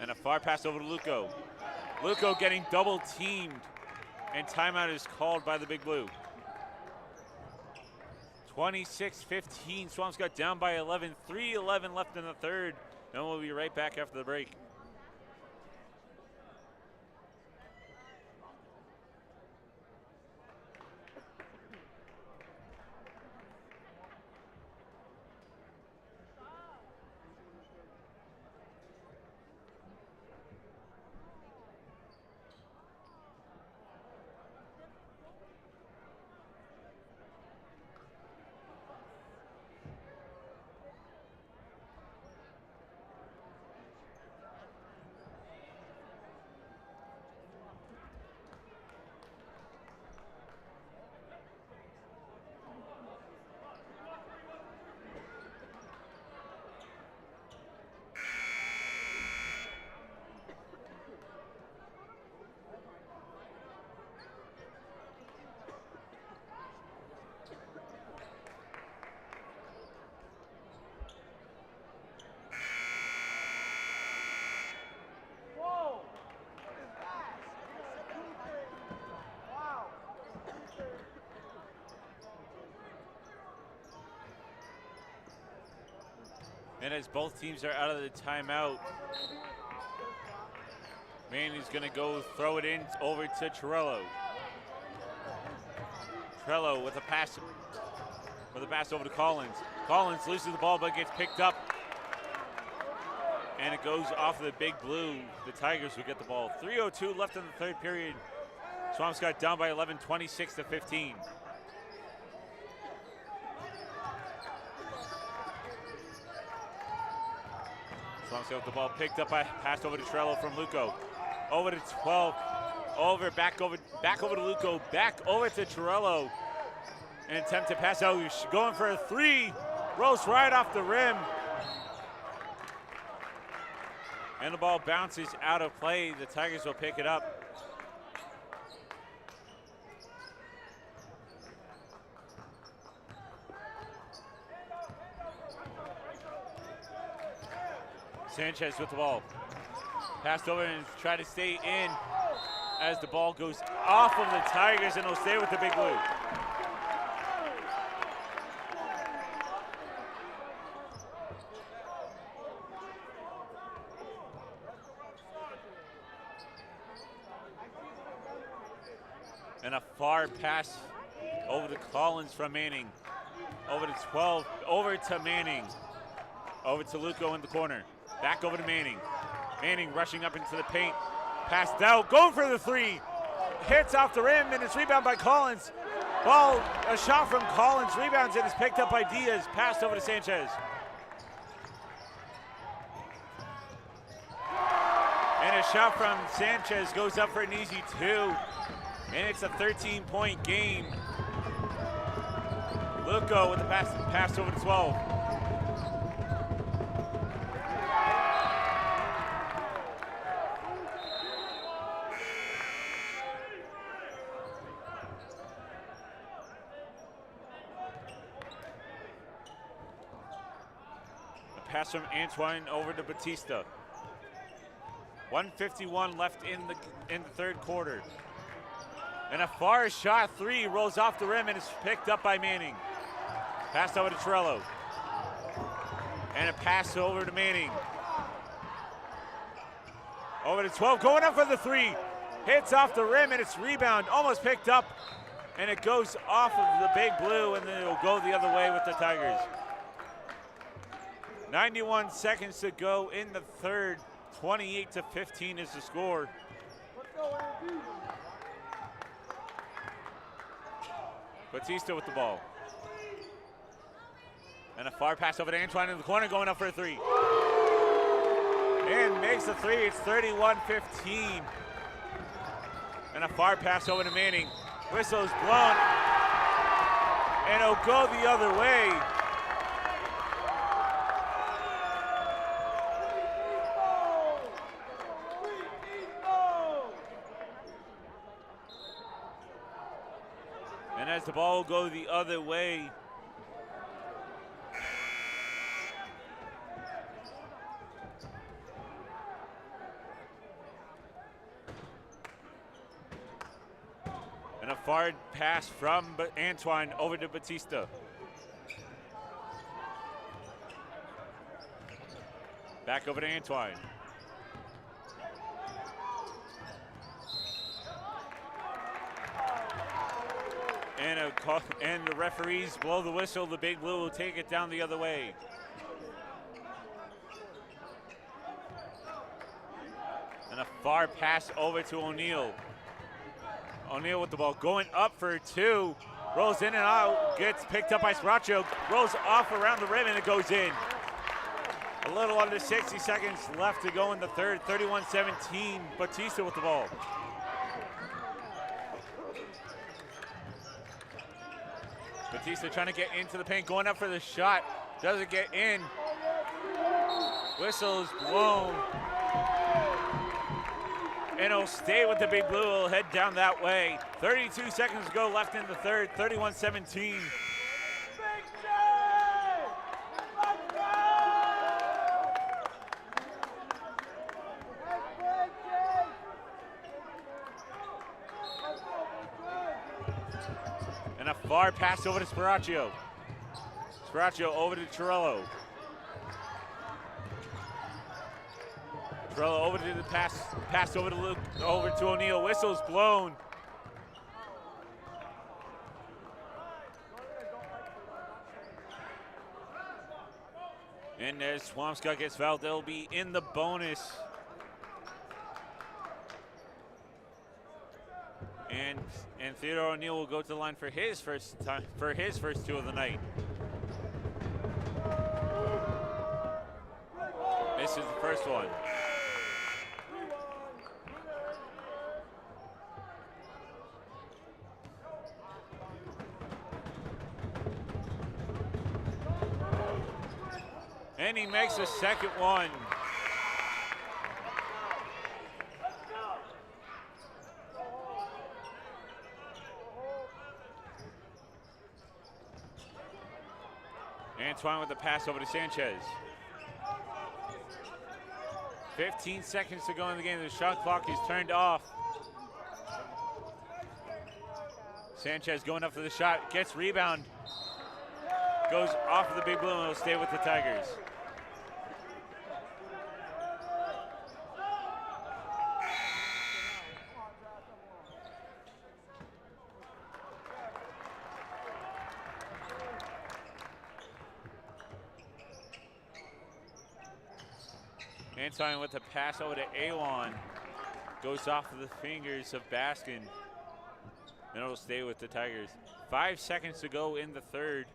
And a far pass over to Luco. Luco getting double teamed, and timeout is called by the Big Blue. 26-15, Swampscott down by 11, 3:11 left in the third, and we'll be right back after the break. And as both teams are out of the timeout, Manning's going to go throw it in over to Torello. Torello with a pass over to Collins. Collins loses the ball but gets picked up. And it goes off of the Big Blue. The Tigers will get the ball. 3:02 left in the third period. Swampscott down by 11, 26-15. Swampscott with the ball picked up by passed over to Torello from Luco. Over to 12. Back over to Luco. Back over to Torello. An attempt to pass out. He's going for a three. Rolls right off the rim. And the ball bounces out of play. The Tigers will pick it up. Sanchez with the ball. Passed over and try to stay in as the ball goes off of the Tigers, and it'll stay with the Big Blue. And a far pass over to Collins from Manning. Over to 12, over to Manning. Over to Luco in the corner. Back over to Manning. Manning rushing up into the paint. Passed out, going for the three. Hits off the rim, and it's rebounded by Collins. Ball, a shot from Collins, rebounds, and is picked up by Diaz. Passed over to Sanchez. And a shot from Sanchez goes up for an easy two. And it's a 13-point game. Luco with the pass over to 12. A pass from Antoine over to Batista. 1:51 left in the third quarter. And a far shot three rolls off the rim and is picked up by Manning. Pass over to Torello. And a pass over to Manning. Over to 12, going up for the three. Hits off the rim and it's rebound, almost picked up. And it goes off of the big blue and then it'll go the other way with the Tigers. 91 seconds to go in the third. 28-15 is the score. Let's go, Andy. Batista with the ball. And a far pass over to Antoine in the corner, going up for a three. And makes the three, it's 31-15. And a far pass over to Manning. Whistle is blown. And it'll go the other way. And as the ball will go the other way, and a far pass from Antoine over to Batista. Back over to Antoine. And the referees blow the whistle. The Big Blue will take it down the other way. And a far pass over to O'Neal. O'Neal with the ball going up for two. Rolls in and out. Gets picked up by Sriracho. Rolls off around the rim and it goes in. A little under 60 seconds left to go in the third. 31-17. Batista with the ball. Batista trying to get into the paint, going up for the shot. Doesn't get in. Whistle is blown. And it'll stay with the Big Blue. It'll head down that way. 32 seconds to go left in the third. 31-17. And a far pass over to Sparaccio. Sparaccio over to Torello. Torello over to the pass over to Luke, over to O'Neal. Whistle's blown. And as Swampscott gets fouled, they'll be in the bonus. And Theodore O'Neal will go to the line for his first two of the night. This is the first one. And he makes the second one. Antoine with the pass over to Sanchez. 15 seconds to go in the game. The shot clock is turned off. Sanchez going up for the shot, gets rebound. Goes off of the Big Blue and will stay with the Tigers. Antoine with the pass over to Awan. Goes off of the fingers of Baskin. And it'll stay with the Tigers. 5 seconds to go in the third.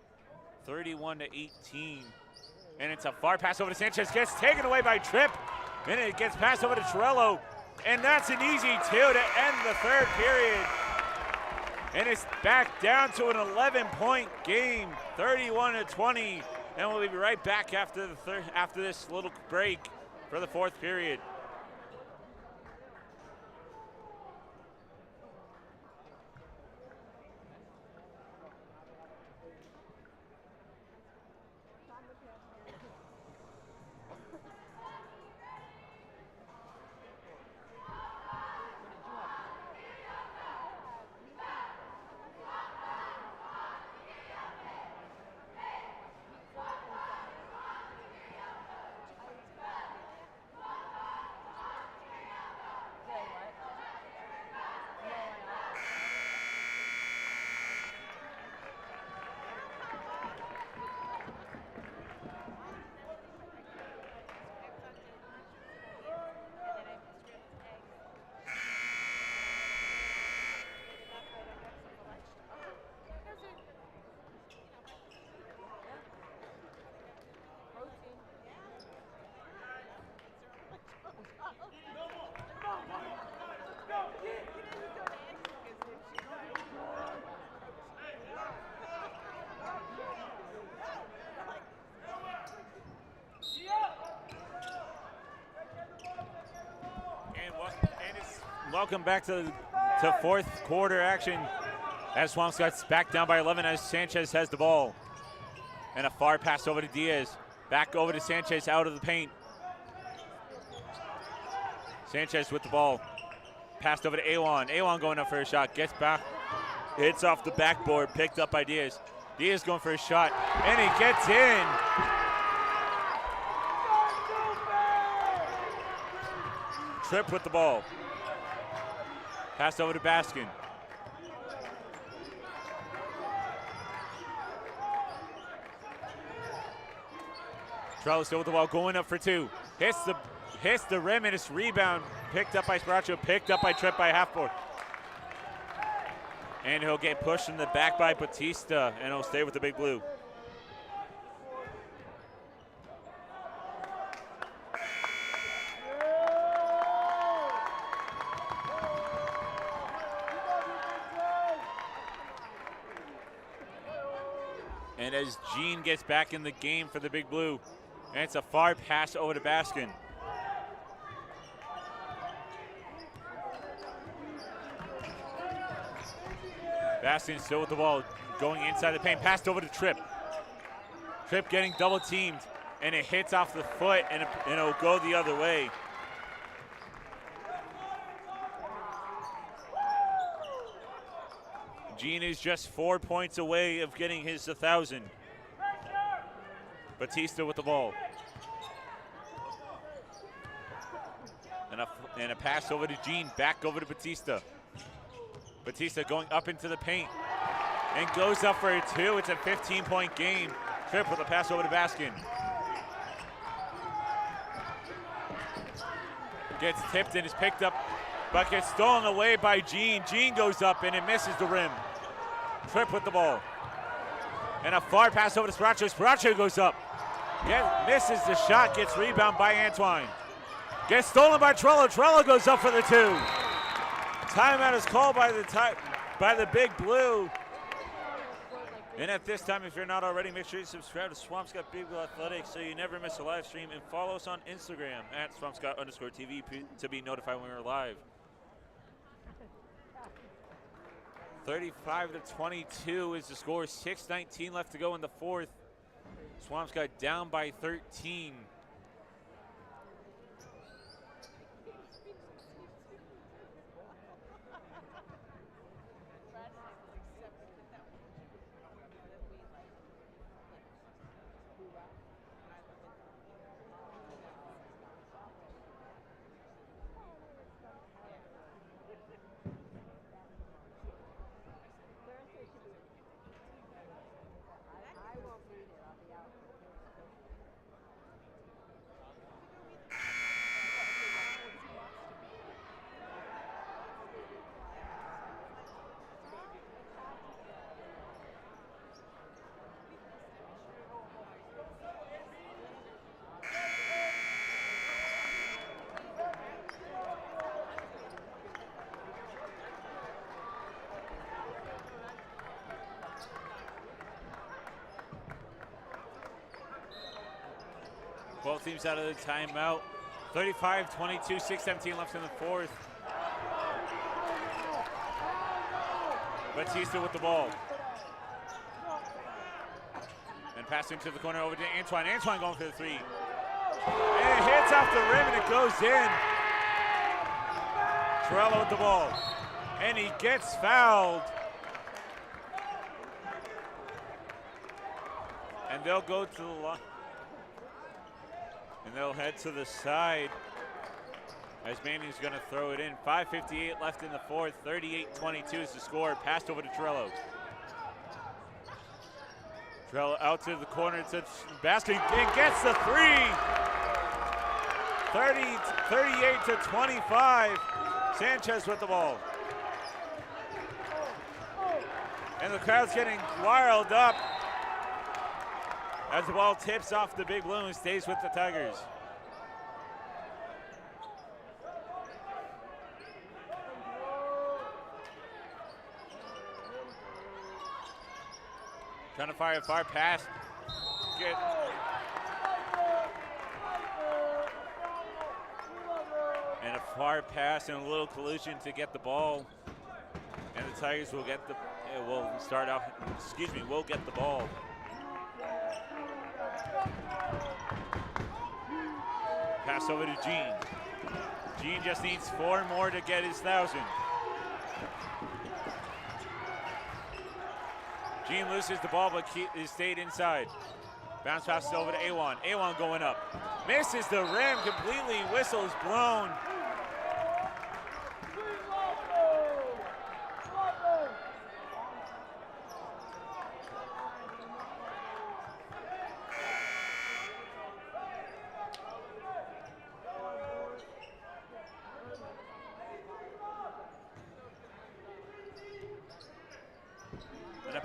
31-18. And it's a far pass over to Sanchez. Gets taken away by Tripp. And it gets passed over to Torello. And that's an easy two to end the third period. And it's back down to an 11-point game, 31-20. And we'll be right back after this little break for the fourth period. Welcome back to fourth quarter action as Swampscott's back down by 11 as Sanchez has the ball. And a far pass over to Diaz. Back over to Sanchez out of the paint. Sanchez with the ball. Passed over to Awan. Awan going up for a shot. Gets back. Hits off the backboard. Picked up by Diaz. Diaz going for a shot. And he gets in. Tripp with the ball. Pass over to Baskin. Trello still with the ball, going up for two. Hits the rim, and it's rebound. Picked up by Sparacho, picked up by Tripp by half-court. And he'll get pushed in the back by Batista, and he'll stay with the Big Blue. And as Gene gets back in the game for the Big Blue, and it's a far pass over to Baskin. Baskin still with the ball, going inside the paint, passed over to Tripp. Tripp getting double teamed, and it hits off the foot, and it'll go the other way. Gene is just 4 points away of getting his 1,000. Batista with the ball. And a pass over to Gene, back over to Batista. Batista going up into the paint and goes up for a two. It's a 15-point game. Tripp with a pass over to Baskin. Gets tipped and is picked up, but gets stolen away by Gene. Gene goes up and it misses the rim. Tripp with the ball. And a far pass over to Sparacho. Sparacho goes up. Misses the shot, gets rebound by Antoine. Gets stolen by Trello. Trello goes up for the two. Timeout is called by the Big Blue. And at this time, if you're not already, make sure you subscribe to Swampscott Big Blue Athletics so you never miss a live stream, and follow us on Instagram at Swampscott_TV to be notified when we're live. 35-22 is the score. 6:19 left to go in the fourth. Swampscott down by 13. Both teams out of the timeout. 35-22, 6:17 left in the fourth. Batista with the ball. And passing to the corner over to Antoine. Antoine going for the three. And it hits off the rim and it goes in. Torello with the ball. And he gets fouled. And they'll go to the line. And they'll head to the side as Manning's going to throw it in. 5:58 left in the fourth. 38-22 is the score. Passed over to Torello. Torello out to the corner to the basket and gets the three. 38-25. Sanchez with the ball. And the crowd's getting riled up as the ball tips off the Big Blue and stays with the Tigers. Trying to fire a far pass. And a far pass and a little collision to get the ball. And the Tigers will get the, will start off, will get the ball. Pass over to Gene. Gene just needs 4 more to get his 1,000. Gene loses the ball, but is stayed inside. Bounce pass over to Awan. Awan going up. Misses the rim completely. Whistle's blown.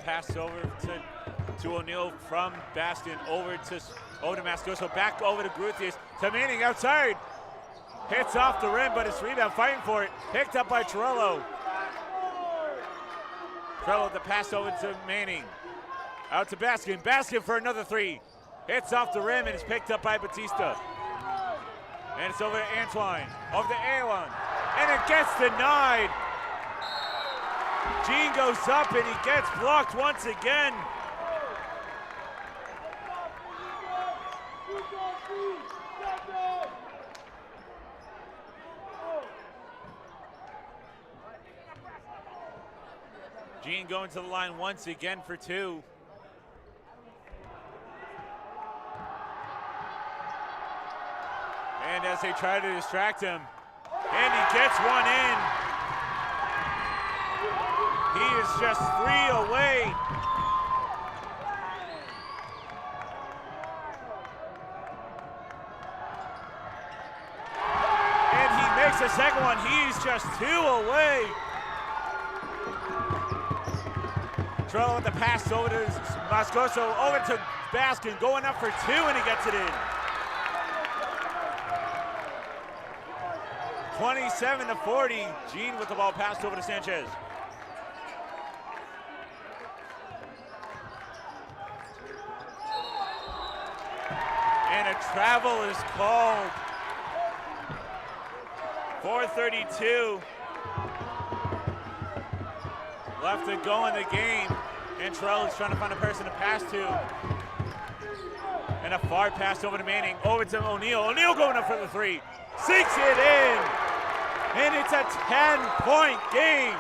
Pass over to O'Neal from Bastion over to Mascoso, back over to Gruthius, to Manning outside. Hits off the rim, but it's rebound, fighting for it. Picked up by Torello. Torello the pass over to Manning. Out to Baskin. Baskin for another three. Hits off the rim and is picked up by Batista. And it's over to Antoine. Over to Awan. And it gets denied. Gene goes up and he gets blocked once again. Gene going to the line once again for 2. And as they try to distract him, and he gets one in. He is just 3 away. And he makes the second one. He's just 2 away. Torello with the pass over to Moscoso, over to Baskin, going up for 2, and he gets it in. 27-40. Gene with the ball passed over to Sanchez. And a travel is called. 4:32 left to go in the game. And Torello's trying to find a person to pass to. And a far pass over to Manning, over to O'Neal. O'Neal going up for the 3. Sinks it in. And it's a 10-point game.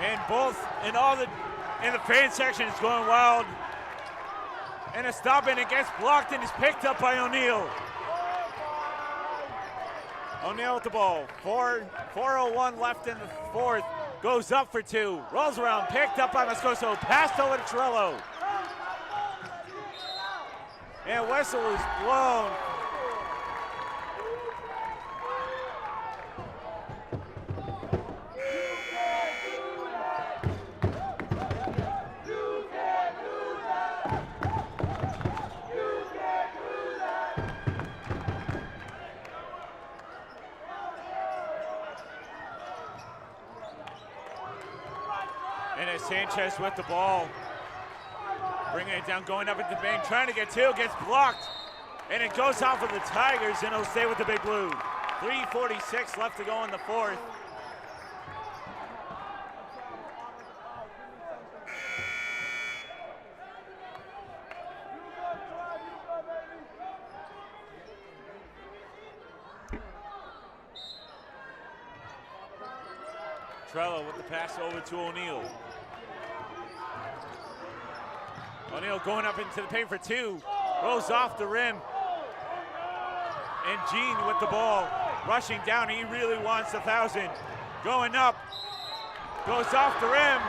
And in the fan section is going wild. And a stop and it gets blocked and is picked up by O'Neal. O'Neal with the ball. 4:01 left in the fourth. Goes up for 2. Rolls around, picked up by Moscoso. Passed over to Torello. And whistle is blown. And Sanchez with the ball. Bringing it down, going up at the bank, trying to get two, gets blocked. And it goes off of the Tigers, and it'll stay with the Big Blue. 3:46 left to go in the fourth. Trello with the pass over to O'Neal. O'Neal going up into the paint for two. Rolls off the rim. And Gene with the ball. Rushing down, he really wants 1,000. Going up. Goes off the rim.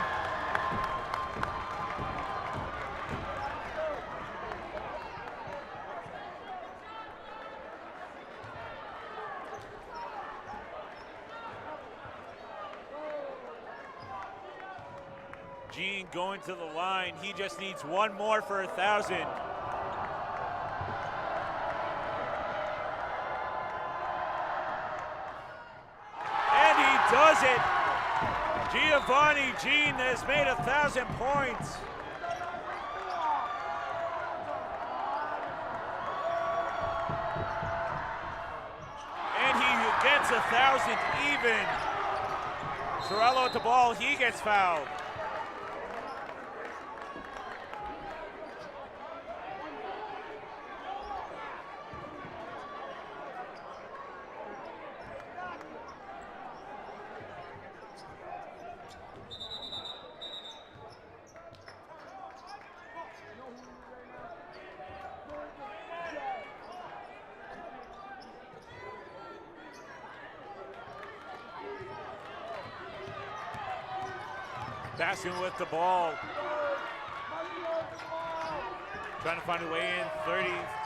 Gene going to the line. He just needs one more for 1,000. And he does it. Giovanni Gene has made 1,000 points. And he gets 1,000 even. Torello at the ball, he gets fouled. Baskin with the ball. Trying to find a way in.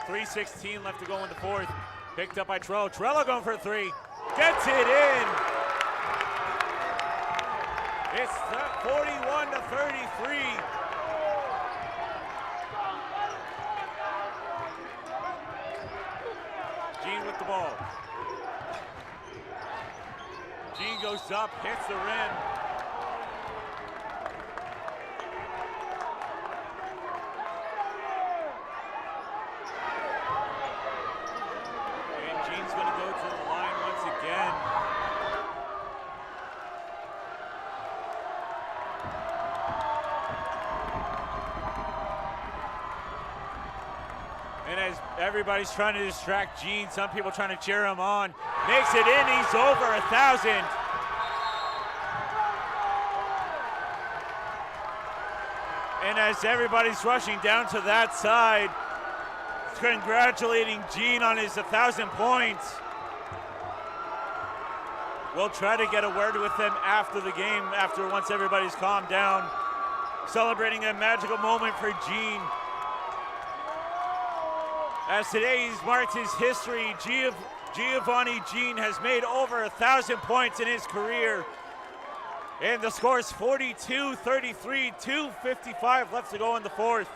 3:16 left to go in the fourth. Picked up by Trello. Trello going for a three. Gets it in. It's 41-33. Gene with the ball. Gene goes up, hits the rim. Everybody's trying to distract Gene. Some people trying to cheer him on. Makes it in. He's over 1,000. And as everybody's rushing down to that side, congratulating Gene on his 1,000 points. We'll try to get a word with him after the game, once everybody's calmed down. Celebrating a magical moment for Gene. As today marks his history, Giovanni Gene has made over 1,000 points in his career. And the score is 42-33, 2:55 left to go in the fourth.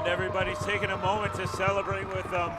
Everybody's taking a moment to celebrate with them.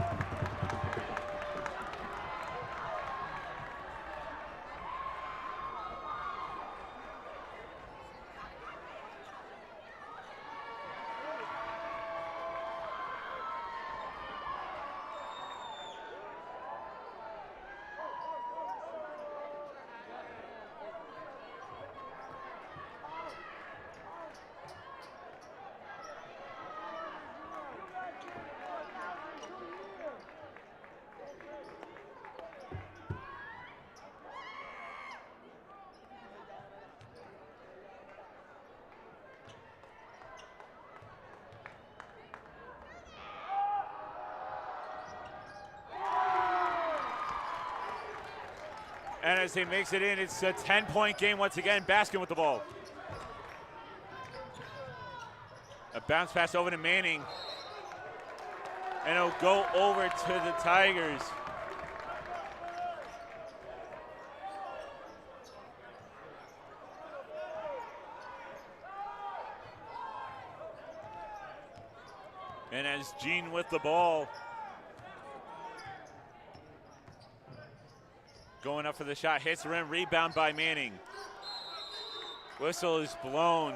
And as he makes it in, it's a 10-point game once again. Baskin with the ball. A bounce pass over to Manning. And it'll go over to the Tigers. And as Gene with the ball. Going up for the shot, hits the rim, rebound by Manning. Whistle is blown.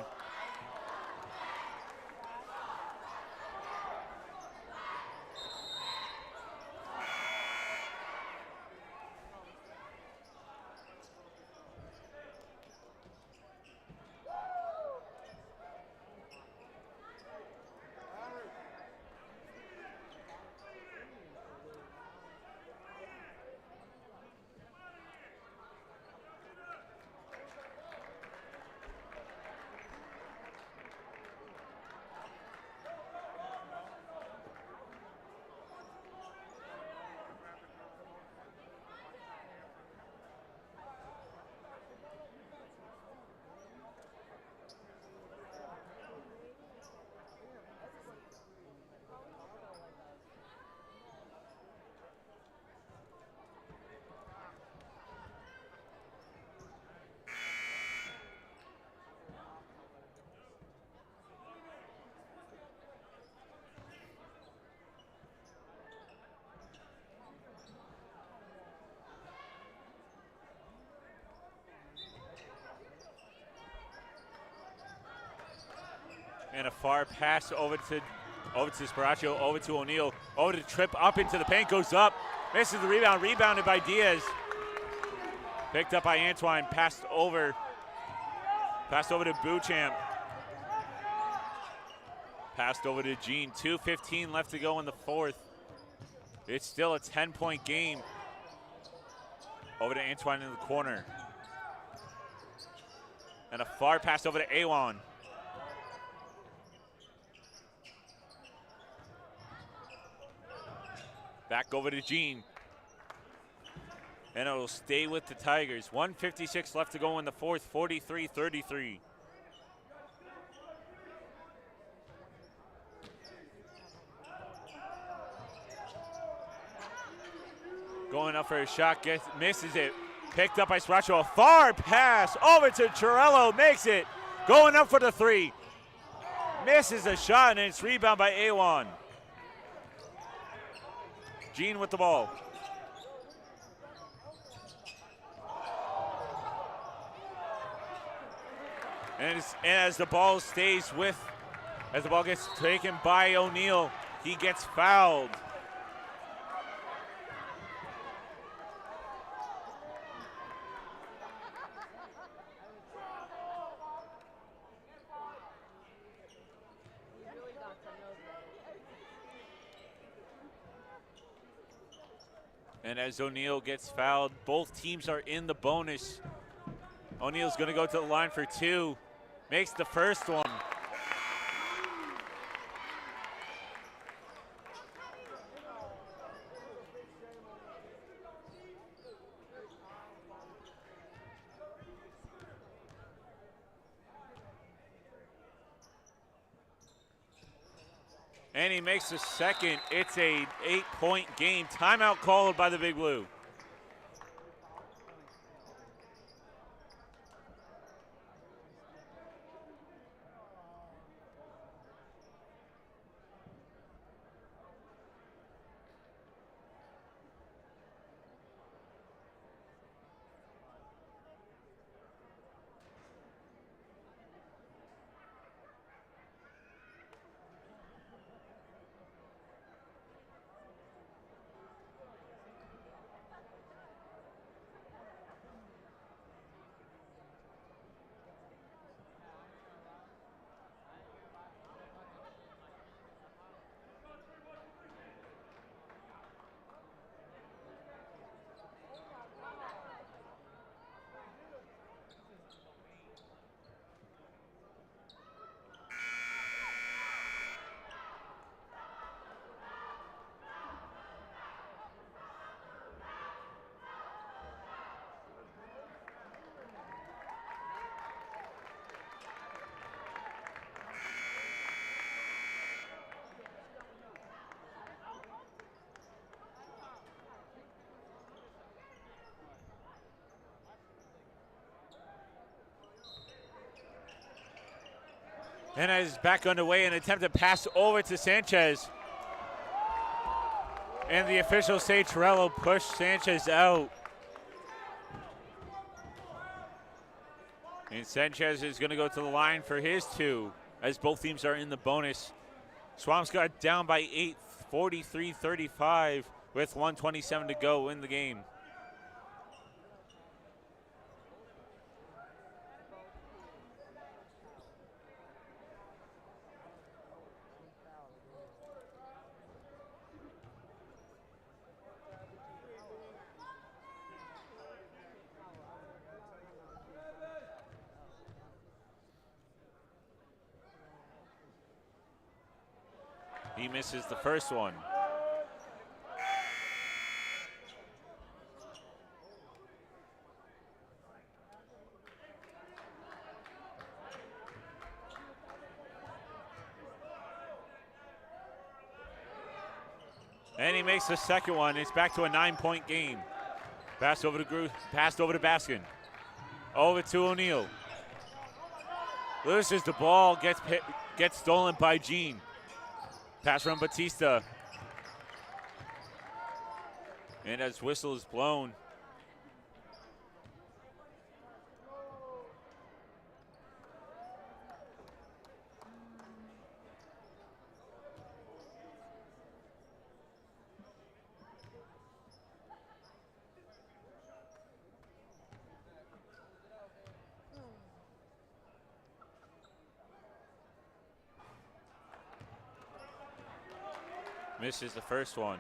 And a far pass over to Sparaccio, over to O'Neal, over to Tripp, up into the paint, goes up, misses the rebound, rebounded by Diaz. Picked up by Antoine, passed over to Beauchamp. Passed over to Gene, 2:15 left to go in the fourth. It's still a 10-point game. Over to Antoine in the corner. And a far pass over to Awan. Back over to Gene. And it will stay with the Tigers. 1:56 left to go in the fourth, 43-33. Going up for a shot, misses it. Picked up by Sparaccio. A far pass over to Torello, makes it. Going up for the three. Misses a shot, and it's rebound by Awan. Gene with the ball. And as the ball gets taken by O'Neal, he gets fouled. And as O'Neal gets fouled, both teams are in the bonus. O'Neal's going to go to the line for two. Makes the first one. And he makes the second. It's a 8-point game. Timeout called by the Big Blue. And is back underway, an attempt to pass over to Sanchez. And the officials say Torello pushed Sanchez out. And Sanchez is going to go to the line for his 2, as both teams are in the bonus. Swampscott down by 8, 43-35, with 1:27 to go in the game. He misses the first one. And he makes the second one. It's back to a 9-point game. Passed over to Baskin. Over to O'Neal. Loses the ball, gets stolen by Jean. Pass from Batista. And as whistle is blown, misses the first one.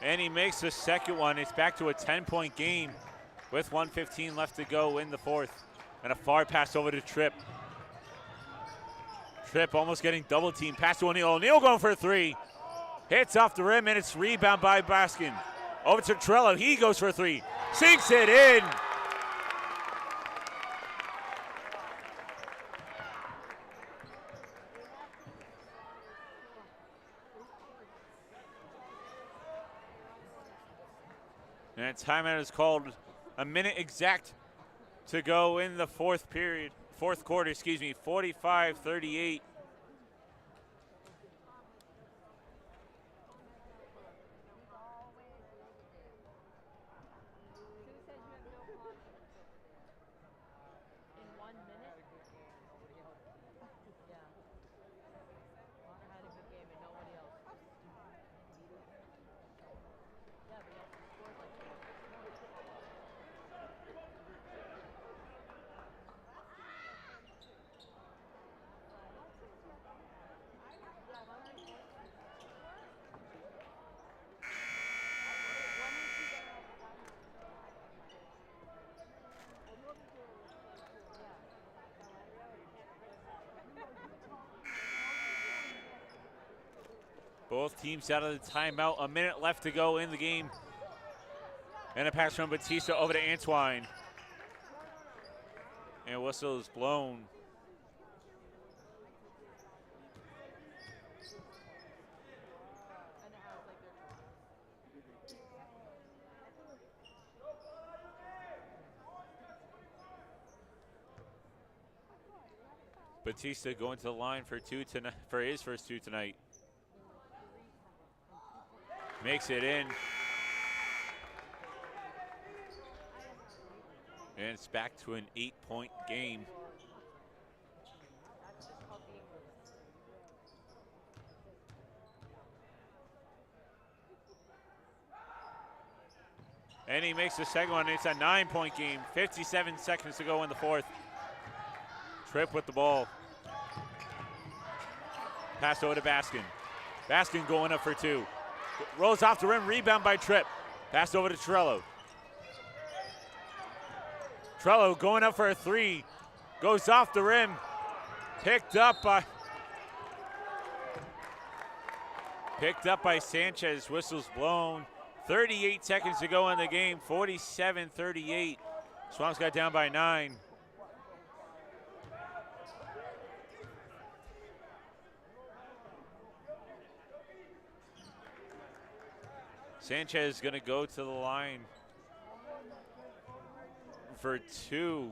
And he makes the second one. It's back to a 10-point game with 1:15 left to go in the fourth. And a far pass over to Tripp. Tripp almost getting double teamed. Pass to O'Neal. O'Neal going for a 3. Hits off the rim, and it's rebound by Baskin. Over to Torello. He goes for a 3. Sinks it in. And timeout is called. A minute exact to go in the fourth quarter, 45-38. Both teams out of the timeout. A minute left to go in the game. And a pass from Batista over to Antwine. And whistle is blown. Batista going to the line for his first 2 tonight. Makes it in. And it's back to an 8-point game. And he makes the second one. It's a 9-point game. 57 seconds to go in the fourth. Tripp with the ball. Pass over to Baskin. Baskin going up for 2. Rolls off the rim, rebound by Tripp. Passed over to Torello. Torello going up for a 3. Goes off the rim. Picked up by Sanchez. Whistle's blown. 38 seconds to go in the game. 47-38. Swampscott down by 9. Sanchez is going to go to the line for 2.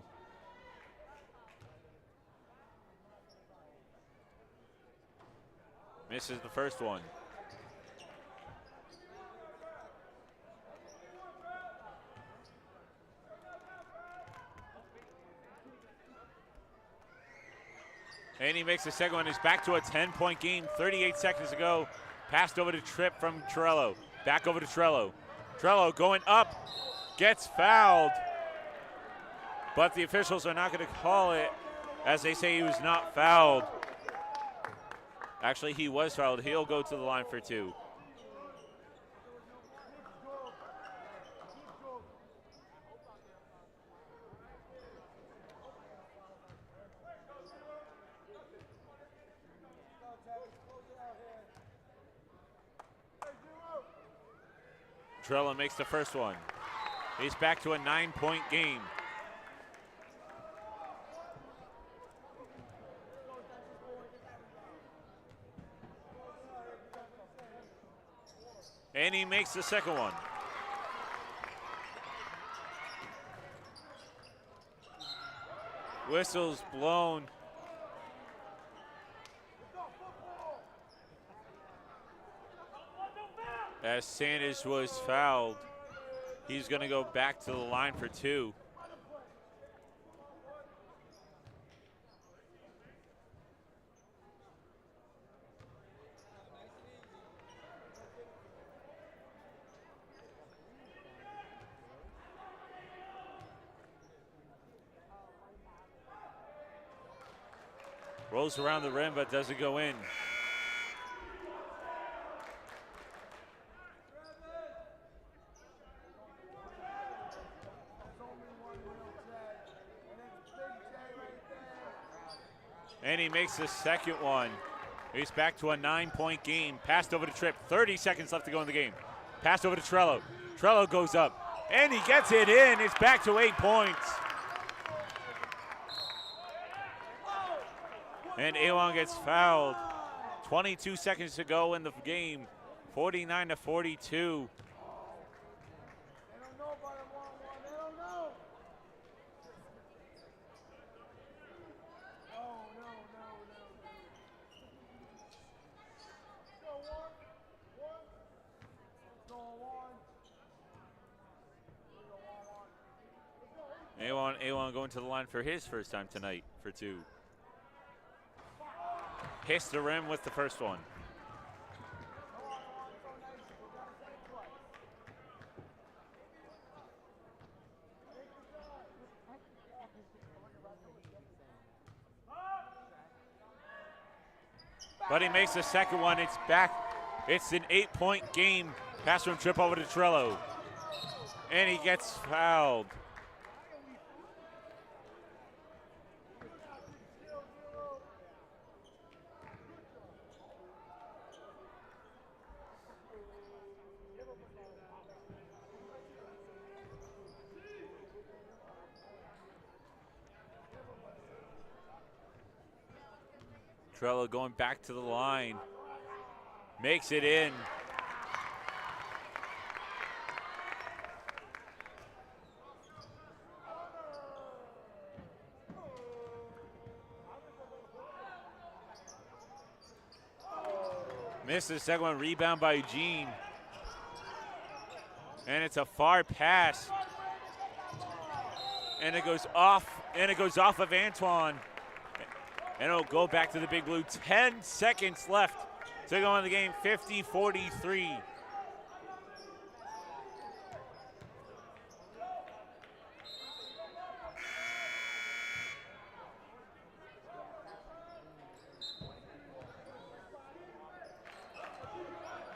Misses the first one. And he makes the second one. He's back to a 10-point game. 38 seconds to go. Passed over to Tripp from Torello. Back over to Torello. Torello going up. Gets fouled. But the officials are not going to call it, as they say he was not fouled. Actually, he was fouled. He'll go to the line for 2. Torello makes the first one. He's back to a 9-point game. And he makes the second one. Whistle's blown. As Sanders was fouled, he's going to go back to the line for 2. Rolls around the rim, but doesn't go in. And he makes the second one. He's back to a 9-point game. Passed over to Tripp. 30 seconds left to go in the game. Passed over to Torello. Torello goes up. And he gets it in. It's back to 8 points. And Alon gets fouled. 22 seconds to go in the game. 49 to 42. Alon going to the line for his first time tonight for 2. Hits the rim with the first one. But he makes the second one. It's back. It's an 8-point game. Pass from Tripp over to Torello. And he gets fouled. Torello going back to the line. Makes it in. Missed the second one. Rebound by Eugene. And it's a far pass. And it goes off. And it goes off of Antoine. And it'll go back to the Big Blue. 10 seconds left to go in the game. 50-43.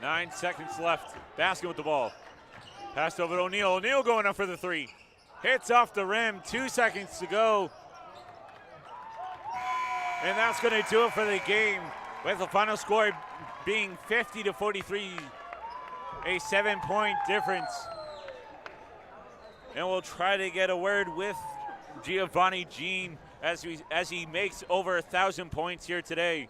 Nine seconds left. Basket with the ball. Passed over to O'Neal. O'Neal going up for the 3. Hits off the rim. 2 seconds to go. And that's going to do it for the game, with the final score being 50-43, a 7-point difference. And we'll try to get a word with Giovanni Jean as he makes over 1,000 points here today.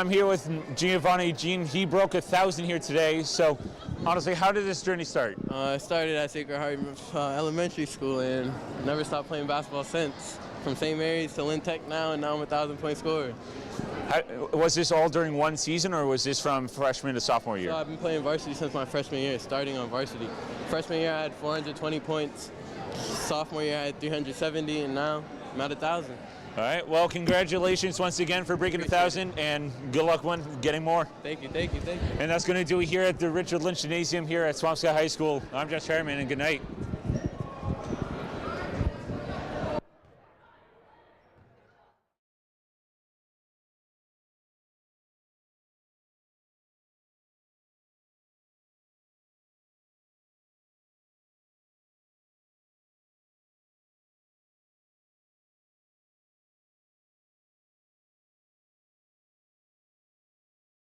I'm here with Giovanni. Gene, he broke 1,000 here today. So, honestly, how did this journey start? I started at Sacred Heart Elementary School and never stopped playing basketball since. From St. Mary's to Lynn Tech now, and now I'm a 1,000-point scorer. Was this all during one season, or was this from freshman to sophomore year? So I've been playing varsity since my freshman year, starting on varsity. Freshman year I had 420 points. Sophomore year I had 370, and now I'm at 1,000. All right. Well, congratulations once again for breaking 1,000, and good luck when getting more. Thank you, thank you, thank you. And that's going to do it here at the Richard Lynch Gymnasium here at Swampscott High School. I'm Josh Harriman, and good night.